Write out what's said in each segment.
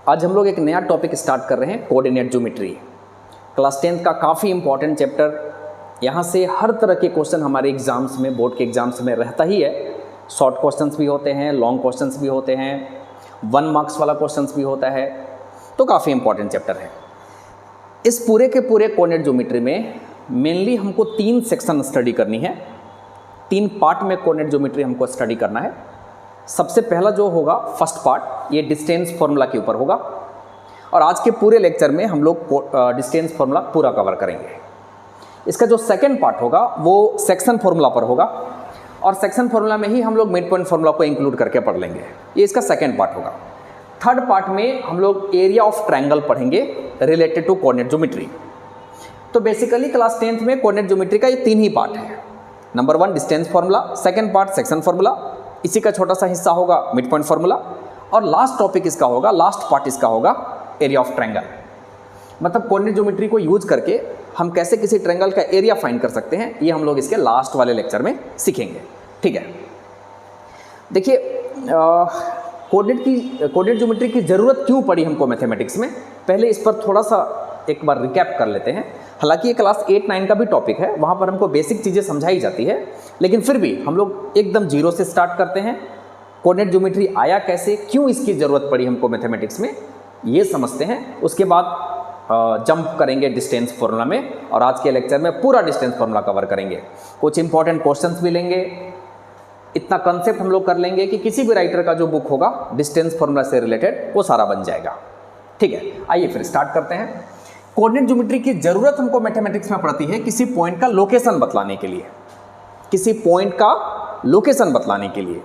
आज हम लोग एक नया टॉपिक स्टार्ट कर रहे हैं, कोऑर्डिनेट ज्योमेट्री। क्लास 10th का काफ़ी इंपॉर्टेंट चैप्टर। यहाँ से हर तरह के क्वेश्चन हमारे एग्जाम्स में, बोर्ड के एग्जाम्स में रहता ही है। शॉर्ट क्वेश्चंस भी होते हैं, लॉन्ग क्वेश्चंस भी होते हैं, 1 मार्क्स वाला क्वेश्चंस भी होता है, तो काफ़ी इंपॉर्टेंट चैप्टर है। इस पूरे के पूरे कोऑर्डिनेट ज्योमेट्री में मेनली हमको 3 सेक्शन स्टडी करनी है। 3 पार्ट में कोऑर्डिनेट ज्योमेट्री हमको स्टडी करना है। सबसे पहला जो होगा फर्स्ट पार्ट, ये डिस्टेंस फॉर्मूला के ऊपर होगा और आज के पूरे लेक्चर में हम लोग डिस्टेंस फॉर्मूला पूरा कवर करेंगे। इसका जो सेकंड पार्ट होगा वो सेक्शन फॉर्मूला पर होगा और सेक्शन फॉर्मूला में ही हम लोग मिड पॉइंट फॉर्मूला को इंक्लूड करके पढ़ लेंगे। ये इसका सेकंड पार्ट होगा। थर्ड पार्ट में हम लोग एरिया ऑफ ट्रायंगल पढ़ेंगे रिलेटेड टू कोऑर्डिनेट ज्योमेट्री। तो बेसिकली क्लास 10th में कोऑर्डिनेट ज्योमेट्री का ये 3 ही पार्ट है। Number 1 distance formula, second part section formula, इसी का छोटा सा हिस्सा होगा मिड पॉइंट फॉर्मूला और लास्ट टॉपिक इसका होगा, लास्ट पार्ट इसका होगा एरिया ऑफ ट्रायंगल। मतलब कोऑर्डिनेट ज्योमेट्री को यूज करके हम कैसे किसी ट्रायंगल का एरिया फाइंड कर सकते हैं, ये हम लोग इसके लास्ट वाले लेक्चर में सीखेंगे। ठीक है, देखिए कोऑर्डिनेट ज्योमेट्री की ज़रूरत क्यों पड़ी हमको मैथमेटिक्स में, पहले इस पर थोड़ा सा एक बार रिकैप कर लेते हैं। हालांकि ये क्लास 8-9 का भी टॉपिक है, वहाँ पर हमको बेसिक चीज़ें समझाई जाती है, लेकिन फिर भी हम लोग एकदम जीरो से स्टार्ट करते हैं। कोऑर्डिनेट ज्योमेट्री आया कैसे, क्यों इसकी ज़रूरत पड़ी हमको मैथमेटिक्स में, ये समझते हैं। उसके बाद जंप करेंगे डिस्टेंस फॉर्मूला में और आज के लेक्चर में पूरा डिस्टेंस फॉर्मूला कवर करेंगे। कुछ इंपॉर्टेंट क्वेश्चंस भी लेंगे। इतना कंसेप्ट हम लोग कर लेंगे कि किसी भी राइटर का जो बुक होगा डिस्टेंस फॉर्मूला से रिलेटेड वो सारा बन जाएगा। ठीक है, आइए फिर स्टार्ट करते हैं। कोऑर्डिनेट ज्योमेट्री की ज़रूरत हमको मैथमेटिक्स में पड़ती है किसी पॉइंट का लोकेशन बतलाने के लिए। किसी पॉइंट का लोकेशन बतलाने के लिए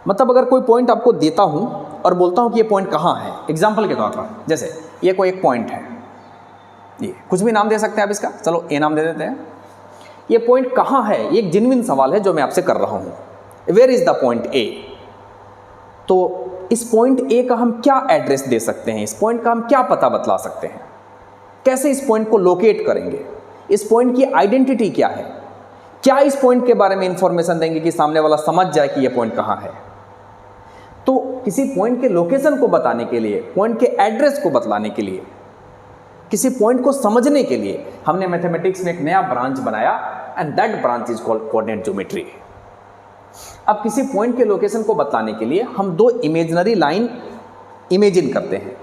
मतलब अगर कोई पॉइंट आपको देता हूं और बोलता हूं कि ये पॉइंट कहाँ है, एग्जांपल के तौर पर जैसे ये कोई एक पॉइंट है, ये कुछ भी नाम दे सकते हैं आप इसका, चलो ए नाम दे देते हैं। ये पॉइंट कहाँ है, ये एक जेन्युइन सवाल है जो मैं आपसे कर रहा हूँ। Where is the point A. तो इस पॉइंट ए का हम क्या एड्रेस दे सकते हैं, इस पॉइंट का हम क्या पता बतला सकते हैं, कैसे इस पॉइंट को लोकेट करेंगे, इस पॉइंट की आइडेंटिटी क्या है, क्या इस पॉइंट के बारे में इंफॉर्मेशन देंगे कि सामने वाला समझ जाए कि यह पॉइंट कहाँ है। तो किसी पॉइंट के लोकेशन को बताने के लिए, पॉइंट के एड्रेस को बतलाने के लिए, किसी पॉइंट को समझने के लिए हमने मैथमेटिक्स में एक नया ब्रांच बनाया and that branch is called coordinate geometry. अब किसी पॉइंट के लोकेशन को बतलाने के लिए हम 2 इमेजिनरी लाइन इमेजिन करते हैं,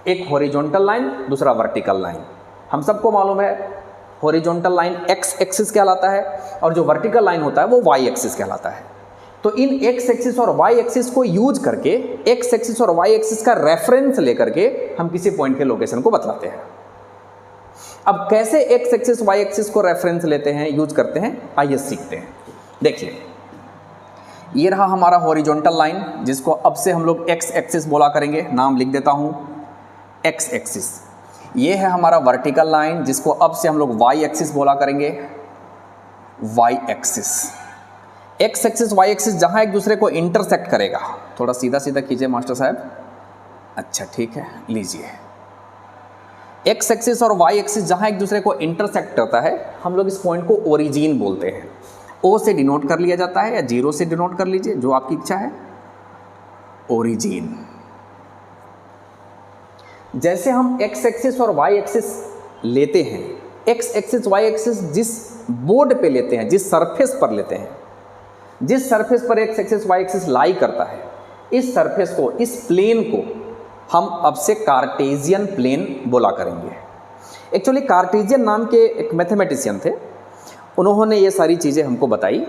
एक हॉरिजॉन्टल लाइन, दूसरा वर्टिकल लाइन। हम सबको मालूम है हॉरिजॉन्टल लाइन एक्स एक्सिस कहलाता है और जो वर्टिकल लाइन होता है वो वाई एक्सिस कहलाता है। तो इन एक्स एक्सिस और वाई एक्सिस को यूज करके, एक्स एक्सिस और वाई एक्सिस का रेफरेंस लेकर के हम किसी पॉइंट के लोकेशन को बतलाते हैं। अब कैसे एक्स एक्सिस वाई एक्सिस को रेफरेंस लेते हैं, यूज करते हैं, आइए सीखते हैं। देखिए ये रहा हमारा हॉरिजॉन्टल लाइन जिसको अब से हम लोग एक्स एक्सिस बोला करेंगे, नाम लिख देता हूं एक्स एक्सिस। ये है हमारा वर्टिकल लाइन जिसको अब से हम लोग वाई एक्सिस बोला करेंगे, y axis. X axis y axis जहां एक दूसरे को इंटरसेक्ट करेगा, थोड़ा सीधा सीधा कीजिए मास्टर साहब, अच्छा ठीक है, लीजिए। एक्स एक्सिस और वाई एक्सिस जहां एक दूसरे को इंटरसेक्ट करता है हम लोग इस पॉइंट को ओरिजिन बोलते हैं। ओ से डिनोट कर लिया जाता है या 0 से डिनोट कर लीजिए, जो आपकी इच्छा है, ओरिजिन। जैसे हम एक्स एक्सिस और वाई एक्सिस लेते हैं, एक्स एक्सिस वाई एक्सिस जिस बोर्ड पे लेते हैं, जिस सरफेस पर लेते हैं, जिस सरफेस पर x axis y axis lie करता है, इस सरफेस को, इस प्लेन को हम अब से कार्टेशियन प्लेन बोला करेंगे। एक्चुअली कार्टेशियन नाम के एक मैथमेटिशियन थे, उन्होंने ये सारी चीज़ें हमको बताई।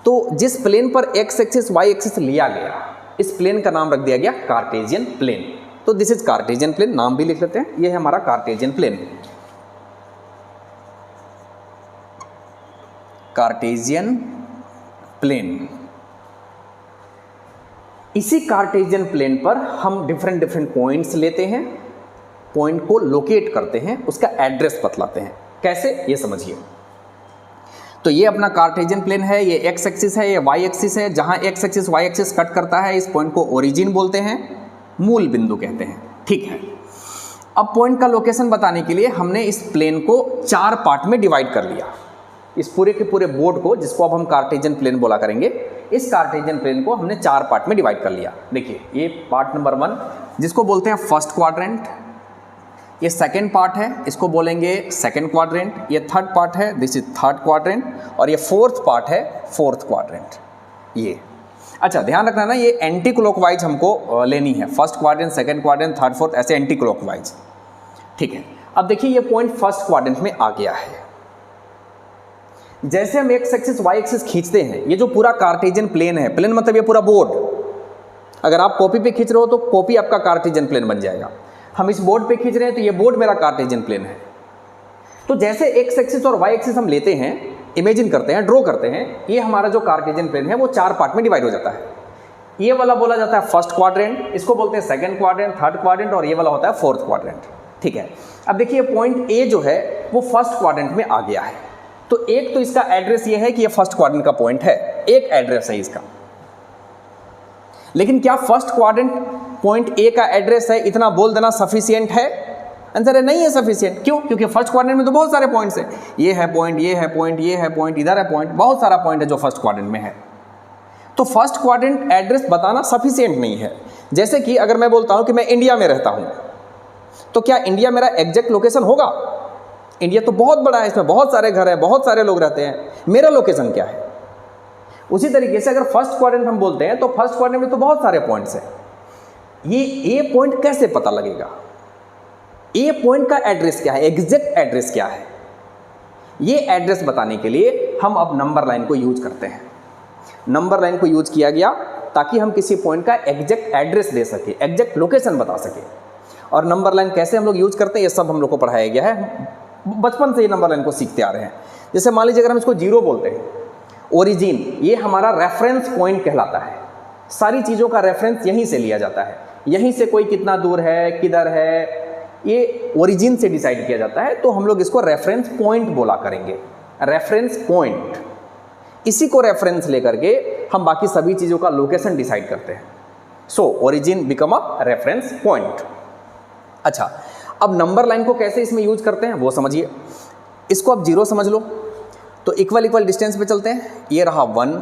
तो जिस प्लेन पर एक्स एक्सिस वाई एक्सिस लिया गया, इस प्लेन का नाम रख दिया गया कार्टेशियन प्लेन। तो दिस इज कार्टेशियन प्लेन, नाम भी लिख लेते हैं, ये है हमारा कार्टेशियन प्लेन। Cartesian plane. इसी कार्टेशियन प्लेन पर हम डिफरेंट पॉइंट्स लेते हैं, पॉइंट को लोकेट करते हैं, उसका एड्रेस बतलाते हैं। कैसे, ये समझिए। तो ये अपना कार्टेशियन प्लेन है, ये एक्स एक्सिस है, ये वाई एक्सिस है। जहां x axis y axis cut करता है इस पॉइंट को ओरिजिन बोलते हैं, मूल बिंदु कहते हैं। ठीक है, अब पॉइंट का लोकेशन बताने के लिए हमने इस प्लेन को 4 पार्ट में डिवाइड कर लिया। इस पूरे के पूरे बोर्ड को, जिसको अब हम कार्टेशियन प्लेन बोला करेंगे, इस कार्टेशियन प्लेन को हमने 4 पार्ट में डिवाइड कर लिया। देखिए ये पार्ट नंबर 1 जिसको बोलते हैं फर्स्ट क्वाड्रेंट। ये सेकेंड पार्ट है, इसको बोलेंगे सेकेंड क्वाड्रेंट। ये थर्ड पार्ट है, दिस इज थर्ड क्वाड्रेंट। और ये फोर्थ पार्ट है, फोर्थ क्वाड्रेंट। ये अच्छा ध्यान रखना ना, ये एंटी क्लॉकवाइज हमको लेनी है। First quadrant, second quadrant, third, fourth, ऐसे एंटी क्लॉकवाइज। ठीक है, अब देखिए ये पॉइंट फर्स्ट क्वाड्रेंट में आ गया है। जैसे हम एक्स एक्सिस वाई एक्सिस खींचते हैं, ये जो पूरा कार्टेशियन प्लेन है, प्लेन मतलब ये पूरा बोर्ड, अगर आप कॉपी पे खींच रहे हो तो कॉपी आपका कार्टेशियन प्लेन बन जाएगा। हम इस बोर्ड पे खींच रहे हैं तो ये बोर्ड मेरा कार्टेशियन प्लेन है। तो जैसे एक्स एक्सिस और वाई एक्सिस हम लेते हैं, इमेजिन करते हैं, ड्रॉ करते हैं, ये हमारा जो कार्टेशियन प्लेन है वो चार पार्ट में डिवाइड हो जाता है। ये वाला बोला जाता है फर्स्ट क्वाड्रेंट, इसको बोलते हैं सेकंड क्वाड्रेंट, थर्ड क्वाड्रेंट, और ये वाला होता है फोर्थ क्वाड्रेंट। ठीक है, अब देखिए पॉइंट ए जो है वो फर्स्ट क्वाड्रेंट में आ गया है। तो एक तो इसका एड्रेस ये है कि ये फर्स्ट क्वाड्रेंट का पॉइंट है, एक एड्रेस है इसका। लेकिन क्या फर्स्ट क्वाड्रेंट पॉइंट ए का एड्रेस है, इतना बोल देना सफिशिएंट है? आंसर है नहीं है सफिशिएंट। क्यों? क्योंकि फर्स्ट क्वाड्रेंट में तो बहुत सारे पॉइंट्स हैं, ये है पॉइंट, ये है पॉइंट, ये है पॉइंट, इधर है पॉइंट, बहुत सारा पॉइंट है जो फर्स्ट क्वाड्रेंट में है। तो फर्स्ट क्वाड्रेंट एड्रेस बताना सफिशिएंट नहीं है। जैसे कि अगर मैं बोलता हूं कि मैं इंडिया में रहता हूं, तो क्या इंडिया मेरा एग्जैक्ट लोकेशन होगा? इंडिया तो बहुत बड़ा है, इसमें बहुत सारे घर हैं, बहुत सारे लोग रहते हैं, मेरा लोकेशन क्या है? उसी तरीके से अगर फर्स्ट क्वाड्रेंट हम बोलते हैं तो फर्स्ट क्वाड्रेंट में तो बहुत सारे पॉइंट्स हैं। ये ए पॉइंट कैसे पता लगेगा? ए पॉइंट का एड्रेस क्या है, एग्जैक्ट एड्रेस क्या है? ये एड्रेस बताने के लिए हम अब नंबर लाइन को यूज करते हैं। नंबर लाइन को यूज किया गया ताकि हम किसी पॉइंट का एग्जैक्ट एड्रेस दे सके, एग्जैक्ट लोकेशन बता सके। और नंबर लाइन कैसे हम लोग यूज करते हैं ये सब हम लोग को पढ़ाया गया है, बचपन से ये नंबर लाइन को सीखते आ रहे हैं। जैसे मान लीजिए अगर हम इसको जीरो बोलते हैं, ओरिजिन, ये हमारा रेफरेंस पॉइंट कहलाता है। सारी चीज़ों का रेफरेंस यहीं से लिया जाता है, यहीं से कोई कितना दूर है, किधर है, ये ओरिजिन से डिसाइड किया जाता है। तो हम लोग इसको रेफरेंस पॉइंट बोला करेंगे, रेफरेंस पॉइंट। इसी को रेफरेंस लेकर के हम बाकी सभी चीज़ों का लोकेशन डिसाइड करते हैं। So origin become a reference point. अच्छा, अब नंबर लाइन को कैसे इसमें यूज करते हैं वो समझिए। इसको अब जीरो समझ लो, तो इक्वल इक्वल डिस्टेंस पे चलते हैं। ये रहा 1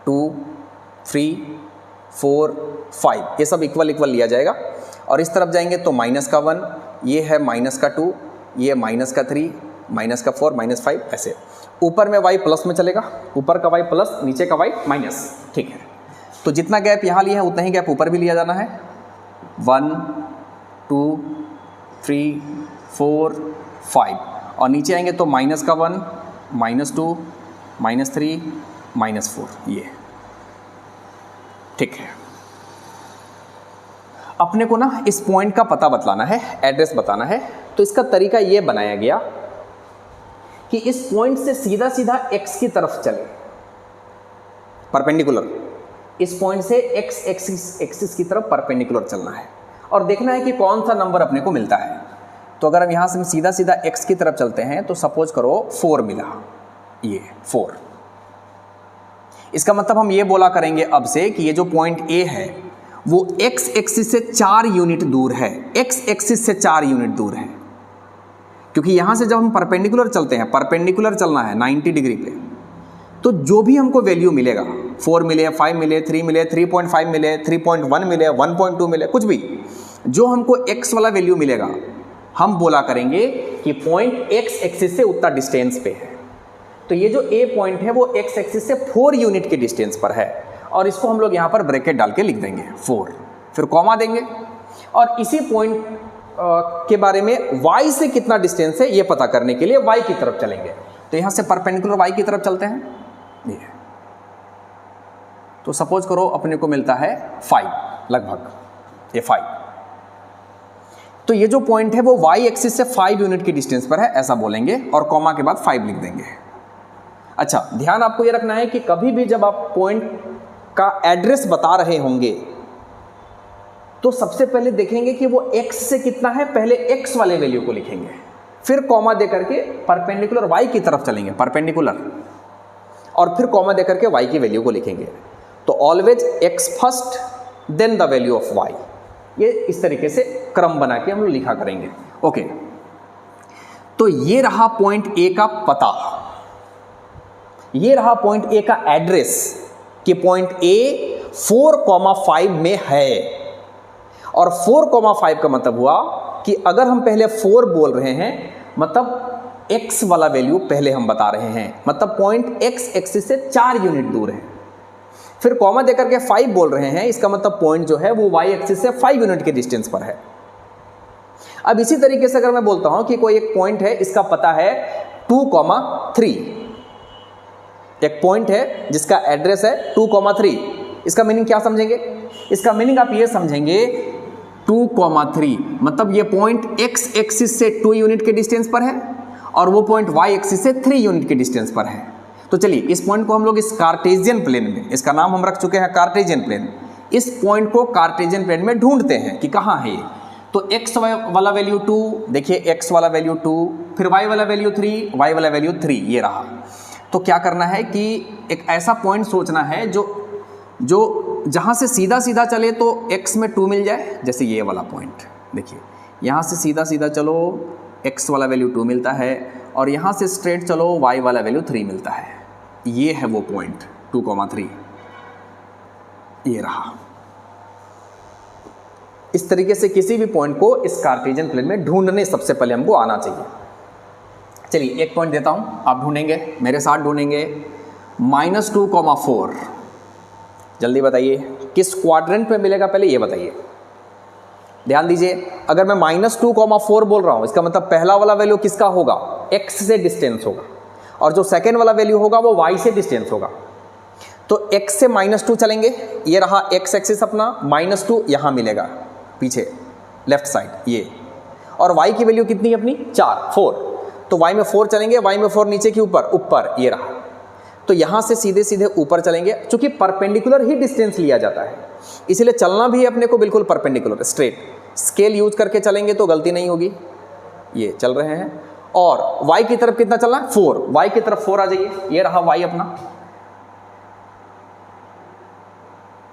2 3 4 5, ये सब इक्वल इक्वल लिया जाएगा। और इस तरफ जाएंगे तो माइनस का 1, ये है माइनस का 2, ये माइनस का 3, माइनस का 4, -5, ऐसे। ऊपर में y प्लस में चलेगा, ऊपर का y प्लस, नीचे का y माइनस। ठीक है, तो जितना गैप यहाँ लिया है उतना ही गैप ऊपर भी लिया जाना है। 1 2 3 4 5, और नीचे आएंगे तो माइनस का 1, -2, -3, -4, ये। ठीक है, अपने को ना इस पॉइंट का पता बतलाना है, एड्रेस बताना है। तो इसका तरीका ये बनाया गया कि इस पॉइंट से सीधा सीधा x की तरफ चले, परपेंडिकुलर। इस पॉइंट से x एक्सिस की तरफ परपेंडिकुलर चलना है और देखना है कि कौन सा नंबर अपने को मिलता है। तो अगर हम यहाँ से सीधा सीधा x की तरफ चलते हैं तो सपोज करो 4 मिला, ये 4। इसका मतलब हम ये बोला करेंगे अब से कि ये जो पॉइंट A है वो x एक्सिस से 4 यूनिट दूर है, x एक्सिस से 4 यूनिट दूर है। क्योंकि यहाँ से जब हम परपेंडिकुलर चलते हैं, परपेंडिकुलर चलना है 90 डिग्री पे, तो जो भी हमको वैल्यू मिलेगा, 4 मिले, 5 मिले, 3 मिले, 3.5 मिले, 3.1 मिले, 1.2 मिले, कुछ भी जो हमको x वाला वैल्यू मिलेगा, हम बोला करेंगे कि पॉइंट x एक्सिस से उतना डिस्टेंस पे है। तो ये जो A पॉइंट है वो x एक्सिस से 4 यूनिट के डिस्टेंस पर है, और इसको हम लोग यहाँ पर ब्रैकेट डाल के लिख देंगे 4, फिर कॉमा देंगे। और इसी पॉइंट के बारे में y से कितना डिस्टेंस है ये पता करने के लिए y की तरफ चलेंगे। तो यहाँ से परपेंडिकुलर y की तरफ चलते हैं, ये। तो सपोज करो अपने को मिलता है 5, लगभग ये 5। तो ये जो पॉइंट है वो y एक्सिस से 5 यूनिट की डिस्टेंस पर है, ऐसा बोलेंगे और कॉमा के बाद 5 लिख देंगे। अच्छा, ध्यान आपको ये रखना है कि कभी भी जब आप पॉइंट का एड्रेस बता रहे होंगे तो सबसे पहले देखेंगे कि वो x से कितना है, पहले x वाले वैल्यू को लिखेंगे, फिर कॉमा दे करके परपेंडिकुलर y की तरफ चलेंगे, परपेंडिकुलर, और फिर कॉमा दे करके y की वैल्यू को लिखेंगे। तो always x first then the value of y, ये इस तरीके से क्रम बना के हम लोग लिखा करेंगे। ओके, तो ये रहा पॉइंट A का पता, ये रहा पॉइंट A का एड्रेस कि पॉइंट A 4,5 में है। और 4,5 का मतलब हुआ कि अगर हम पहले 4 बोल रहे हैं मतलब x वाला वैल्यू पहले हम बता रहे हैं, मतलब पॉइंट x एक्सिस से 4 यूनिट दूर है। फिर कॉमा देकर के 5 बोल रहे हैं, इसका मतलब पॉइंट जो है वो y एक्सिस से 5 यूनिट के डिस्टेंस पर है। अब इसी तरीके से अगर मैं बोलता हूं कि कोई एक पॉइंट है, इसका पता है 2,3, एक पॉइंट है जिसका एड्रेस है 2,3, इसका मीनिंग क्या समझेंगे? इसका मीनिंग आप ये समझेंगे 2,3 मतलब ये पॉइंट x एक्सिस से 2 यूनिट के डिस्टेंस पर है और वो पॉइंट y एक्सिस से 3 यूनिट के डिस्टेंस पर है। तो चलिए इस पॉइंट को हम लोग इस कार्टेशियन प्लेन में, इसका नाम हम रख चुके हैं कार्टेशियन प्लेन, इस पॉइंट को कार्टेशियन प्लेन में ढूंढते हैं कि कहाँ है ये। तो x वाला वैल्यू 2, देखिए x वाला वैल्यू 2, फिर y वाला वैल्यू 3, y वाला वैल्यू 3, ये रहा। तो क्या करना है कि एक ऐसा पॉइंट सोचना है जो जहाँ से सीधा सीधा चले तो x में 2 मिल जाए, जैसे ये वाला पॉइंट देखिए, यहाँ से सीधा सीधा चलो x वाला वैल्यू 2 मिलता है और यहाँ से स्ट्रेट चलो y वाला वैल्यू 3 मिलता है। ये है वो पॉइंट 2,3, ये रहा। इस तरीके से किसी भी पॉइंट को इस कार्टेशियन प्लेन में ढूंढने सबसे पहले हमको आना चाहिए। चलिए एक पॉइंट देता हूं, आप ढूंढेंगे, मेरे साथ ढूंढेंगे -2,4। जल्दी बताइए किस क्वाड्रेंट में मिलेगा, पहले ये बताइए। ध्यान दीजिए, अगर मैं -2,4 बोल रहा हूं, इसका मतलब पहला वाला वैल्यू किसका होगा? x से डिस्टेंस होगा, और जो सेकेंड वाला वैल्यू होगा वो y से डिस्टेंस होगा। तो x से -2 चलेंगे, ये रहा x एक्सिस अपना, -2 यहाँ मिलेगा पीछे लेफ्ट साइड ये, और y की वैल्यू कितनी है अपनी? 4 तो y में 4 चलेंगे, y में 4 नीचे की ऊपर ये रहा। तो यहाँ से सीधे सीधे ऊपर चलेंगे, चूंकि परपेंडिकुलर ही डिस्टेंस लिया जाता है इसलिए चलना भी अपने को बिल्कुल परपेंडिकुलर स्ट्रेट। स्केल यूज करके चलेंगे तो गलती नहीं होगी। ये चल रहे हैं और y की तरफ कितना चलना है? 4, y की तरफ 4 आ जाइए, ये रहा y अपना,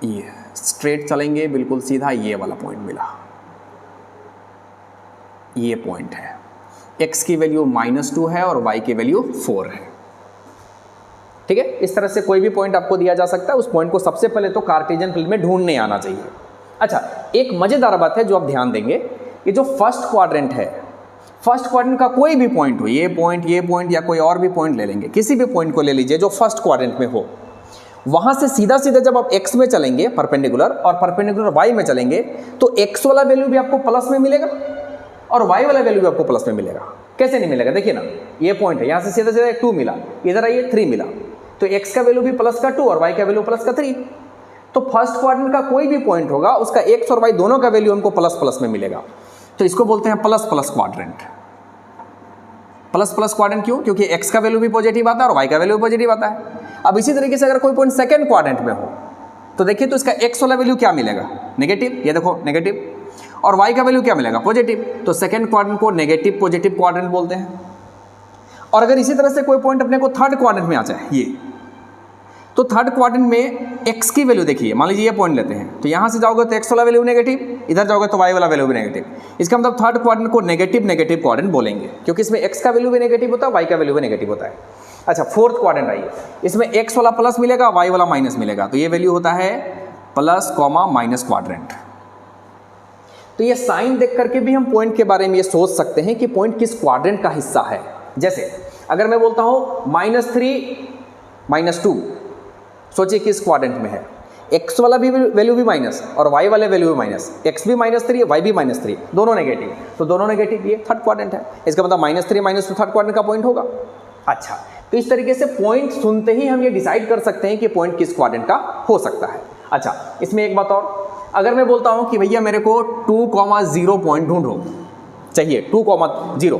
ये स्ट्रेट चलेंगे बिल्कुल सीधा, ये वाला पॉइंट मिला, ये पॉइंट है। x की वैल्यू -2 है और y की वैल्यू 4 है। ठीक है, इस तरह से कोई भी पॉइंट आपको दिया जा सकता है, उस पॉइंट को सबसे पहले तो कार्टेशियन प्लेन में ढूंढने आना चाहिए। अच्छा, एक मजेदार बात है जो आप ध्यान देंगे, ये जो फर्स्ट क्वाड्रेंट है, फर्स्ट क्वाड्रेंट का कोई भी पॉइंट हो, ये पॉइंट या कोई और भी पॉइंट ले लेंगे, किसी भी पॉइंट को ले लीजिए जो फर्स्ट क्वाड्रेंट में हो, वहां से सीधा सीधा जब आप x में चलेंगे परपेंडिकुलर और परपेंडिकुलर y में चलेंगे तो x वाला वैल्यू भी आपको प्लस में मिलेगा और y वाला वैल्यू भी आपको प्लस में मिलेगा। कैसे नहीं मिलेगा? देखिए ना, ये पॉइंट है, यहाँ से सीधा सीधा 2 मिला, इधर आइए 3 मिला, तो x का वैल्यू भी प्लस का 2 और y का वैल्यू प्लस का 3। तो फर्स्ट क्वाड्रेंट का कोई भी पॉइंट होगा उसका x और y दोनों का वैल्यू हमको प्लस प्लस में मिलेगा, तो इसको बोलते हैं plus plus quadrant. Plus plus quadrant क्यों? क्योंकि x का वैल्यू भी पॉजिटिव आता है और y का वैल्यू भी पॉजिटिव आता है। अब इसी तरीके से अगर कोई पॉइंट सेकंड क्वाड्रेंट में हो तो देखिए तो इसका x वाला वैल्यू क्या मिलेगा? नेगेटिव, ये देखो नेगेटिव, और y का वैल्यू क्या मिलेगा? पॉजिटिव। तो सेकंड क्वाड्रेंट को नेगेटिव पॉजिटिव क्वाड्रेंट बोलते हैं। और अगर इसी तरह से कोई पॉइंट अपने को थर्ड क्वाड्रेंट में आ जाए, ये तो थर्ड क्वाड्रेंट में x की वैल्यू देखिए, मान लीजिए ये पॉइंट लेते हैं, तो यहाँ से जाओगे तो x वाला वैल्यू नेगेटिव, इधर जाओगे तो y वाला वैल्यू भी नेगेटिव। इसका मतलब थर्ड क्वाड्रेंट को नेगेटिव नेगेटिव क्वाड्रेंट बोलेंगे, क्योंकि इसमें x का वैल्यू भी नेगेटिव होता है, y का वैल्यू भी नेगेटिव होता है। अच्छा, फोर्थ क्वाड्रेंट आइए, इसमें x वाला प्लस मिलेगा, y वाला माइनस मिलेगा, तो ये वैल्यू होता है प्लस कॉमा माइनस क्वाड्रेंट। तो ये साइन देख करके भी हम पॉइंट के बारे में ये सोच सकते हैं कि पॉइंट किस क्वाड्रेंट का हिस्सा है। जैसे अगर मैं बोलता हूँ -3 -2, सोचिए किस क्वाड्रेंट में है? x वाला भी वैल्यू भी माइनस और y वाले वैल्यू भी माइनस, x भी -3 y भी -3, दोनों नेगेटिव, तो दोनों नेगेटिव, ये थर्ड क्वाड्रेंट है। इसका मतलब -3 -2 थर्ड क्वाड्रेंट का पॉइंट होगा। अच्छा, तो इस तरीके से पॉइंट सुनते ही हम ये डिसाइड कर सकते हैं कि पॉइंट किस क्वाड्रेंट का हो सकता है। अच्छा, इसमें एक बात और, अगर मैं बोलता हूँ कि भैया मेरे को 2,0 पॉइंट ढूंढो, चाहिए 2,0,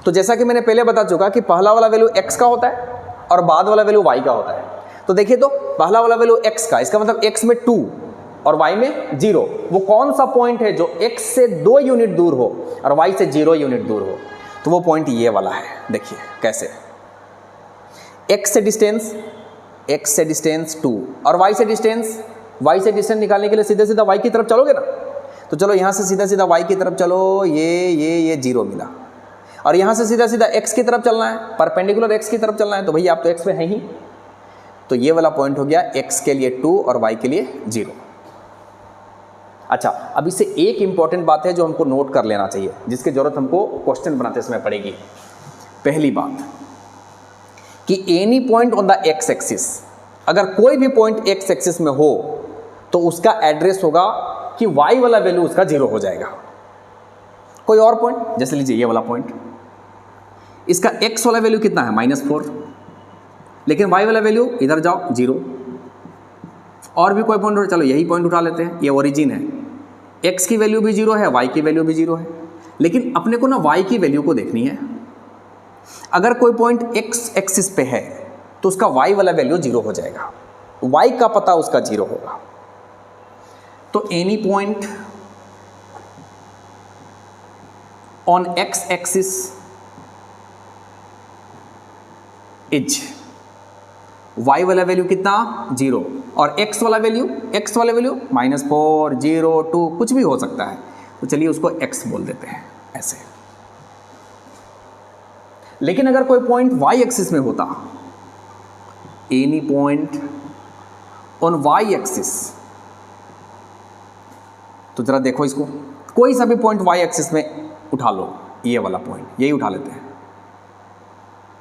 तो जैसा कि मैंने पहले बता चुका कि पहला वाला वैल्यू x का होता है और बाद वाला वैल्यू y का होता है। तो देखिए तो पहला वाला वैल्यू x का, इसका मतलब x में 2 और y में 0, वो कौन सा पॉइंट है जो x से 2 यूनिट दूर हो और y से 0 यूनिट दूर हो? तो वो पॉइंट ये वाला है। देखिए कैसे, x से डिस्टेंस 2 और y से डिस्टेंस निकालने के लिए सीधे सीधा y की तरफ चलोगे ना, तो चलो यहाँ से सीधा सीधा y की तरफ चलो, ये 0 मिला, और यहाँ से सीधा सीधा x की तरफ चलना है, परपेंडिकुलर x की तरफ चलना है, तो भैया आप तो x में है ही, तो ये वाला पॉइंट हो गया x के लिए 2 और y के लिए 0। अच्छा, अब इससे एक इंपॉर्टेंट बात है जो हमको नोट कर लेना चाहिए, जिसकी जरूरत हमको क्वेश्चन बनाते समय पड़ेगी। पहली बात कि any point on the x axis, अगर कोई भी पॉइंट एक्स एक्सिस में हो तो उसका एड्रेस होगा कि वाई वाला वैल्यू उसका 0 हो जाएगा। कोई और पॉइंट, जैसे लीजिए ये वाला पॉइंट, इसका एक्स वाला वैल्यू कितना है -4, लेकिन वाई वाला वैल्यू इधर जाओ 0। और भी कोई पॉइंट, चलो यही पॉइंट उठा लेते हैं, ये ओरिजिन है, एक्स की वैल्यू भी 0 है, वाई की वैल्यू भी 0 है, लेकिन अपने को ना वाई की वैल्यू को देखनी है। अगर कोई पॉइंट एक्स एक्सिस पे है तो उसका वाई वाला वैल्यू 0 हो जाएगा, वाई का पता उसका 0 होगा। तो any point on x axis is, y वाला वैल्यू कितना 0 और एक्स वाला वैल्यू -4, 0, 2 कुछ भी हो सकता है, तो चलिए उसको एक्स बोल देते हैं ऐसे। लेकिन अगर कोई पॉइंट वाई एक्सिस में होता, any point on y axis, तो जरा देखो इसको, कोई सा भी पॉइंट वाई एक्सिस में उठा लो, ये वाला पॉइंट यही उठा लेते हैं।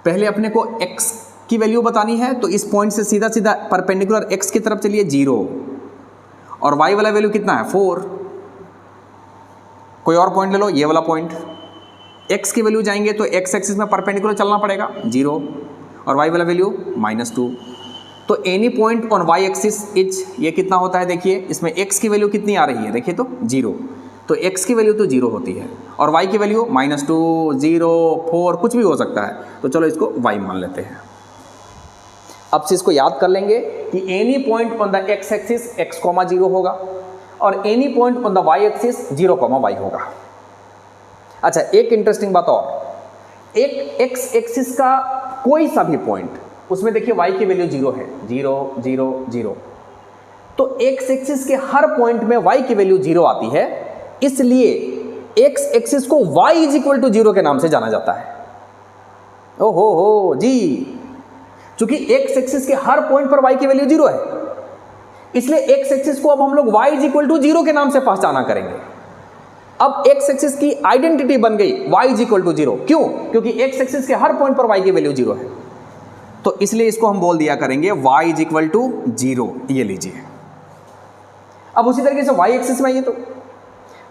पहले अपने को x की वैल्यू बतानी है, तो इस पॉइंट से सीधा सीधा परपेंडिकुलर x की तरफ चलिए 0, और y वाला वैल्यू कितना है 4। कोई और पॉइंट ले लो, ये वाला पॉइंट, x की वैल्यू जाएंगे तो x एक्सिस में परपेंडिकुलर चलना पड़ेगा 0, और y वाला वैल्यू -2। तो any point on y axis is, ये कितना होता है देखिए, इसमें x की वैल्यू कितनी आ रही है देखिए, तो 0, तो x की वैल्यू तो 0 होती है, और y की वैल्यू -2, 0, 4 कुछ भी हो सकता है, तो चलो इसको y मान लेते हैं। अब से इसको याद कर लेंगे कि any point on the x axis x, 0 होगा, और any point on the y axis 0, y होगा। अच्छा, एक इंटरेस्टिंग बात और, एक x एक्सिस का कोई सा भी पॉइंट, उसमें देखिए y की वैल्यू 0 है, 0, 0, 0, तो x एक्सिस के हर पॉइंट में y की वैल्यू 0 आती है, इसलिए x एक्सिस को y = 0 के नाम से जाना जाता है। ओहो हो जी, क्योंकि x एक्सिस के हर पॉइंट पर y की वैल्यू 0 है, इसलिए x एक्सिस को अब हम लोग y = 0 के नाम से पहचाना करेंगे। अब x एक्सिस की आइडेंटिटी बन गई y = 0, क्यों? क्योंकि x एक्सिस के हर पॉइंट पर y की वैल्यू 0 है, तो इसलिए इसको हम बोल दिया करेंगे y = 0। ये लीजिए। अब उसी तरीके से y एक्सिस में आइए, तो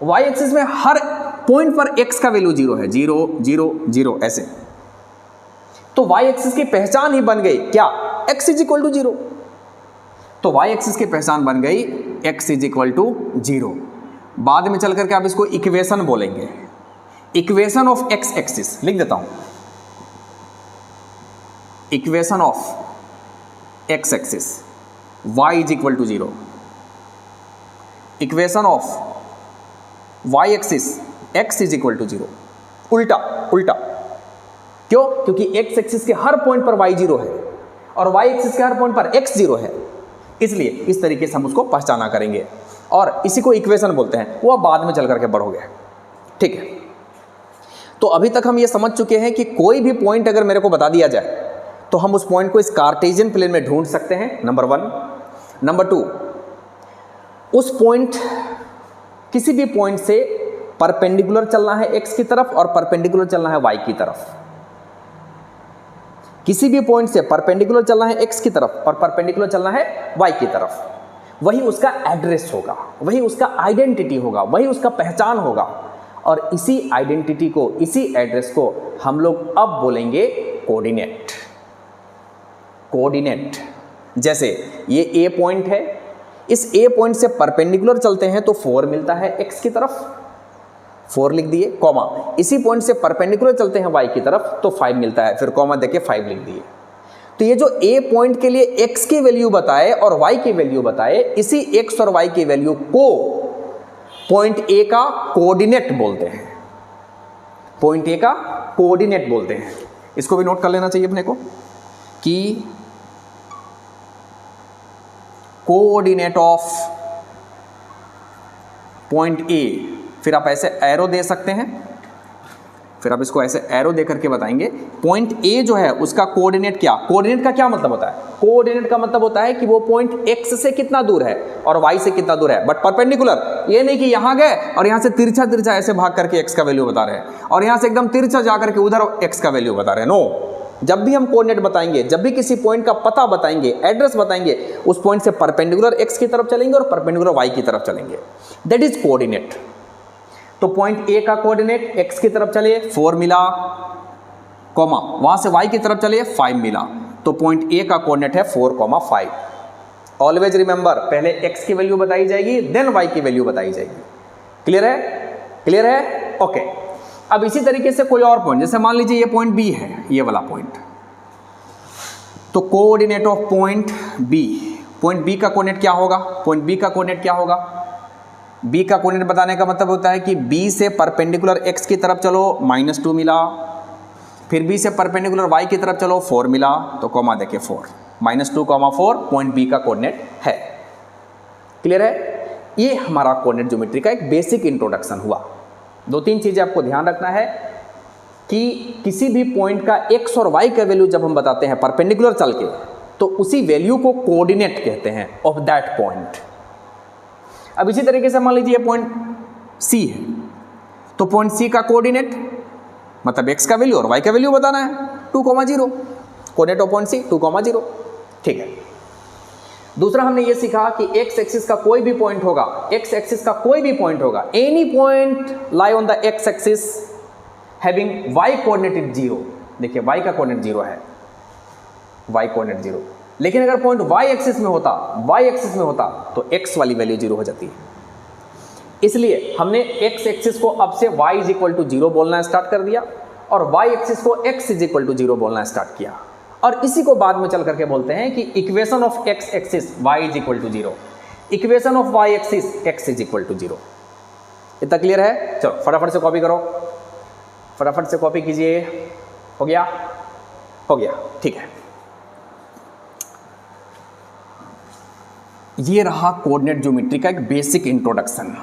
y एक्सिस में हर पॉइंट पर x का वैल्यू 0 है, 0, 0, 0 ऐसे, तो y एक्सिस की पहचान ही बन गई क्या, x = 0। तो y एक्सिस की पहचान बन गई x = 0। बाद में चल करके आप इसको इक्वेशन बोलेंगे, इक्वेशन ऑफ x एक्सिस लिख देता हूं, equation of x axis y = 0, equation of y axis x = 0। उल्टा उल्टा, क्यों? क्योंकि x एक्सिस के हर पॉइंट पर y 0 है और y एक्सिस के हर पॉइंट पर x 0 है, इसलिए इस तरीके से हम उसको पहचाना करेंगे, और इसी को इक्वेशन बोलते हैं। वो बाद में चल करके बढ़ोगे, ठीक है। तो अभी तक हम ये समझ चुके हैं कि कोई भी पॉइंट अगर मेरे को बता दिया जाए तो हम उस पॉइंट को इस कार्टेशियन प्लेन में ढूंढ सकते हैं, नंबर 1। नंबर 2, उस पॉइंट, किसी भी पॉइंट से परपेंडिकुलर चलना है x की तरफ और परपेंडिकुलर चलना है y की तरफ। किसी भी पॉइंट से परपेंडिकुलर चलना है x की तरफ और परपेंडिकुलर चलना है y की तरफ, वही उसका एड्रेस होगा, वही उसका आइडेंटिटी होगा, वही उसका पहचान होगा। और इसी आइडेंटिटी को, इसी एड्रेस को हम लोग अब बोलेंगे कोऑर्डिनेट। कोऑर्डिनेट, जैसे ये A पॉइंट है, इस A पॉइंट से परपेंडिकुलर चलते हैं तो 4 मिलता है x की तरफ, 4 लिख दिए, कॉमा, इसी पॉइंट से परपेंडिकुलर चलते हैं y की तरफ तो 5 मिलता है, फिर कॉमा देके 5 लिख दिए। तो ये जो A पॉइंट के लिए x की वैल्यू बताए और y की वैल्यू बताए, इसी x और y की वैल्यू को पॉइंट A का कोऑर्डिनेट बोलते हैं, पॉइंट A का कोऑर्डिनेट बोलते हैं। इसको भी नोट कर लेना चाहिए अपने को कि कोऑर्डिनेट ऑफ पॉइंट A, फिर आप ऐसे एरो दे सकते हैं, फिर आप इसको ऐसे एरो दे करके बताएंगे। पॉइंट ए जो है उसका कोऑर्डिनेट क्या, कोऑर्डिनेट का क्या मतलब होता है, कोऑर्डिनेट का मतलब होता है कि वो पॉइंट एक्स से कितना दूर है और वाई से कितना दूर है, बट परपेंडिकुलर। ये नहीं कि यहां गए और यहां से तिरछा तिरछा ऐसे भाग करके एक्स का वैल्यू बता रहे हैं और यहां से एकदम तिरछा जा करके उधर एक्स का वैल्यू बता रहे हैं। नो, जब भी हम कोऑर्डिनेट बताएंगे, जब भी किसी पॉइंट का पता बताएंगे, एड्रेस बताएंगे, उस पॉइंट से परपेंडिकुलर एक्स की तरफ चलेंगे और परपेंडिकुलर वाई की तरफ चलेंगे। That is coordinate. तो पॉइंट ए का कोऑर्डिनेट एक्स की तरफ चले 4 मिला, कॉमा वहां से वाई की तरफ चले 5 मिला, तो पॉइंट ए का कोऑर्डिनेट है 4,5। ऑलवेज रिमेंबर, पहले एक्स की वैल्यू बताई जाएगी, देन वाई की वैल्यू बताई जाएगी। क्लियर है, क्लियर है, ओके। अब इसी तरीके से कोई और पॉइंट, जैसे मान लीजिए ये पॉइंट बी है, ये वाला पॉइंट, तो coordinate of point B, point B का कोऑर्डिनेट क्या होगा, पॉइंट बी का कोऑर्डिनेट क्या होगा, बी का कोऑर्डिनेट बताने का मतलब होता है कि बी से परपेंडिकुलर एक्स की तरफ चलो -2 मिला, फिर बी से परपेंडिकुलर वाई की तरफ चलो 4 मिला, तो कॉमा देखिए 4, -2, 4 पॉइंट बी का कोऑर्डिनेट है। क्लियर है, ये हमारा कोऑर्डिनेट ज्योमेट्री का एक बेसिक इंट्रोडक्शन हुआ। 2-3 चीज़ें आपको ध्यान रखना है कि किसी भी पॉइंट का एक्स और वाई का वैल्यू जब हम बताते हैं परपेंडिकुलर चल के, तो उसी वैल्यू को कोऑर्डिनेट कहते हैं ऑफ दैट पॉइंट। अब इसी तरीके से मान लीजिए पॉइंट सी है, तो पॉइंट सी का कोऑर्डिनेट मतलब एक्स का वैल्यू और वाई का वैल्यू बताना है 2,0, कोऑर्डिनेट ऑफ पॉइंट सी 2,0। ठीक है। दूसरा हमने ये सीखा कि एक्स एक्सिस का कोई भी पॉइंट होगा, एक्स एक्सिस का कोई भी पॉइंट होगा, any point lie on the x axis having y coordinate 0। देखिए वाई का कोऑर्डिनेट 0 है, वाई कोऑर्डिनेट 0, लेकिन अगर पॉइंट वाई एक्सिस में होता तो एक्स वाली वैल्यू 0 हो जाती है। इसलिए हमने एक्स एक्सिस को अब से y = 0 बोलना स्टार्ट कर दिया और y एक्सिस को x = 0 बोलना स्टार्ट किया, और इसी को बाद में चल करके बोलते हैं कि equation of x axis y = 0, equation of y axis x = 0। इतना क्लियर है? चलो फटाफट से कॉपी करो, फटाफट से कॉपी कीजिए। हो गया, हो गया, ठीक है। ये रहा कोऑर्डिनेट ज्योमेट्री का एक बेसिक इंट्रोडक्शन।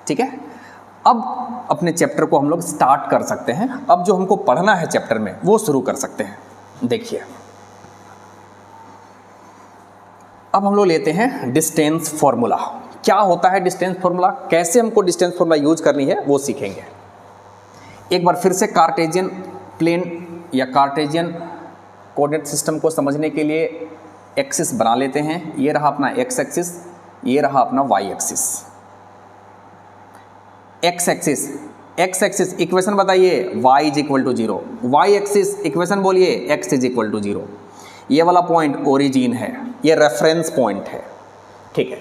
ठीक है, अब अपने चैप्टर को हम लोग स्टार्ट कर सकते हैं। अब जो हमको पढ़ना है चैप्टर में वो शुरू कर सकते हैं। देखिए अब हम लोग लेते हैं डिस्टेंस फॉर्मूला। क्या होता है डिस्टेंस फॉर्मूला, कैसे हमको डिस्टेंस फॉर्मूला यूज करनी है वो सीखेंगे। एक बार फिर से कार्टेशियन प्लेन या कार्टेशियन कोऑर्डिनेट सिस्टम को समझने के लिए एक्सिस बना लेते हैं। ये रहा अपना एक्स एक्सिस, ये रहा अपना y axis. X axis equation बताइए y = 0, वाई एक्सिस इक्वेशन बोलिए x = 0। ये वाला पॉइंट ओरिजिन है, ये रेफरेंस पॉइंट है। ठीक है,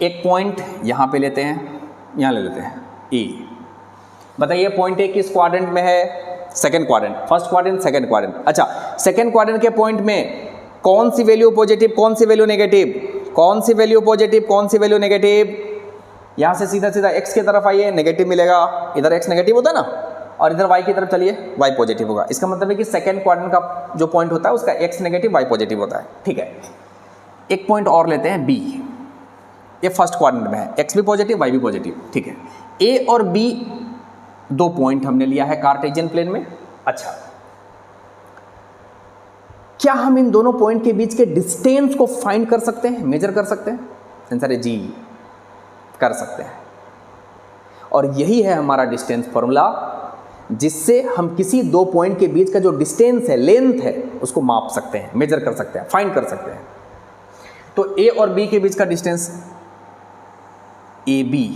एक पॉइंट यहाँ पे लेते हैं, यहाँ ले लेते हैं E। बताइए पॉइंट ए किस क्वाड्रेंट में है? Second quadrant, first quadrant, second quadrant. अच्छा, सेकंड क्वाड्रेंट के पॉइंट में कौन सी वैल्यू पॉजिटिव, कौन सी वैल्यू नेगेटिव, कौन सी वैल्यू पॉजिटिव, कौन सी वैल्यू नेगेटिव? यहाँ से सीधा सीधा x की तरफ आइए, नेगेटिव मिलेगा, इधर x नेगेटिव होता है ना, और इधर y की तरफ चलिए, y पॉजिटिव होगा। इसका मतलब है कि सेकंड क्वाड्रेंट का जो पॉइंट होता है उसका x नेगेटिव y पॉजिटिव होता है। ठीक है, एक पॉइंट और लेते हैं B, ये फर्स्ट क्वाड्रेंट में है, x भी पॉजिटिव y भी पॉजिटिव। ठीक है, A और B 2 पॉइंट हमने लिया है कार्टेशियन प्लेन में। अच्छा, क्या हम इन दोनों पॉइंट के बीच के डिस्टेंस को फाइंड कर सकते हैं, मेजर कर सकते हैं? आंसर है जी, कर सकते हैं। और यही है हमारा डिस्टेंस फॉर्मूला, जिससे हम किसी 2 पॉइंट के बीच का जो डिस्टेंस है, लेंथ है, उसको माप सकते हैं, मेजर कर सकते हैं, फाइंड कर सकते हैं। तो ए और बी के बीच का डिस्टेंस ए बी,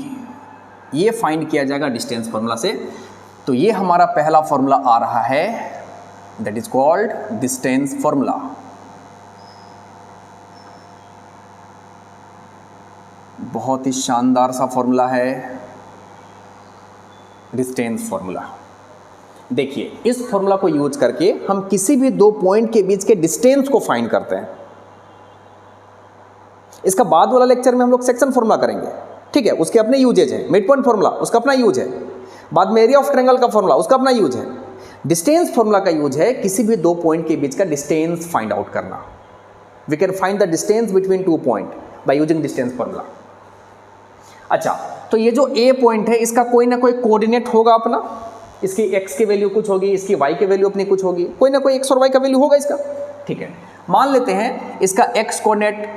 ये फाइंड किया जाएगा डिस्टेंस फॉर्मूला से। तो ये हमारा पहला फॉर्मूला आ रहा है, that is called distance formula. बहुत ही शानदार सा फॉर्मूला है डिस्टेंस फॉर्मूला। देखिए, इस फॉर्मूला को यूज करके हम किसी भी 2 पॉइंट के बीच के डिस्टेंस को फाइंड करते हैं। इसका बाद वाला लेक्चर में हम लोग सेक्शन फॉर्मूला करेंगे। ठीक है, उसके अपने यूजेज है। मिड पॉइंट फॉर्मूला उसका अपना यूज है, बाद में एरिया ऑफ ट्रायंगल का फॉर्मूला उसका अपना यूज है। डिस्टेंस फॉर्मूला का यूज है किसी भी 2 पॉइंट के बीच का डिस्टेंस फाइंड आउट करना। We can find the distance between 2 point by using distance formula. अच्छा, तो ये जो ए पॉइंट है इसका कोई ना कोई कोऑर्डिनेट होगा अपना, इसकी x की वैल्यू कुछ होगी, इसकी y की वैल्यू अपनी कुछ होगी, कोई ना कोई x और y का वैल्यू होगा इसका। ठीक है, मान लेते हैं इसका x कोऑर्डिनेट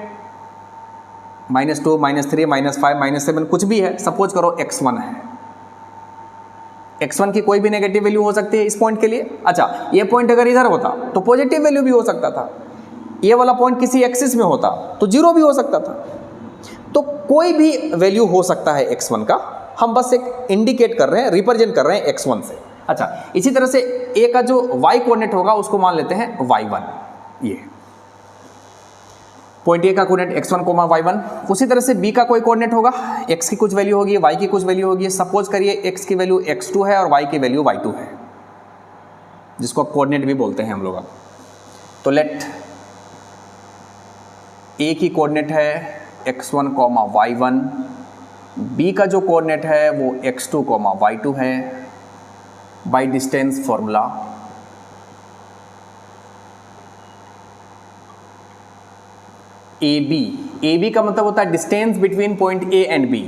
-2 -3 -5 -7 कुछ भी है, सपोज करो x1 है। x1 की कोई भी नेगेटिव वैल्यू हो सकती है इस पॉइंट के लिए। अच्छा, ये पॉइंट अगर इधर होता तो पॉजिटिव वैल्यू भी हो सकता था, ये वाला पॉइंट किसी एक्सिस में होता तो 0 भी हो सकता था। तो कोई भी वैल्यू हो सकता है x1 का, हम बस एक इंडिकेट कर रहे हैं, रिप्रेजेंट कर रहे हैं x1 से। अच्छा, इसी तरह से a का जो y कोऑर्डिनेट होगा उसको मान लेते हैं y1, ये पॉइंट a का कोऑर्डिनेट x1, y1। उसी तरह से b का कोई कोऑर्डिनेट होगा, x की कुछ वैल्यू होगी, y की कुछ वैल्यू होगी। सपोज करिए x की वैल्यू x2 है और y की वैल्यू y2 है, जिसको कोऑर्डिनेट भी बोलते हैं हम लोग। अब तो लेट a की कोऑर्डिनेट है x1, y1, b का जो कोऑर्डिनेट है वो x2, y2 है। बाय डिस्टेंस फॉर्मूला AB का मतलब होता है distance between point A and B।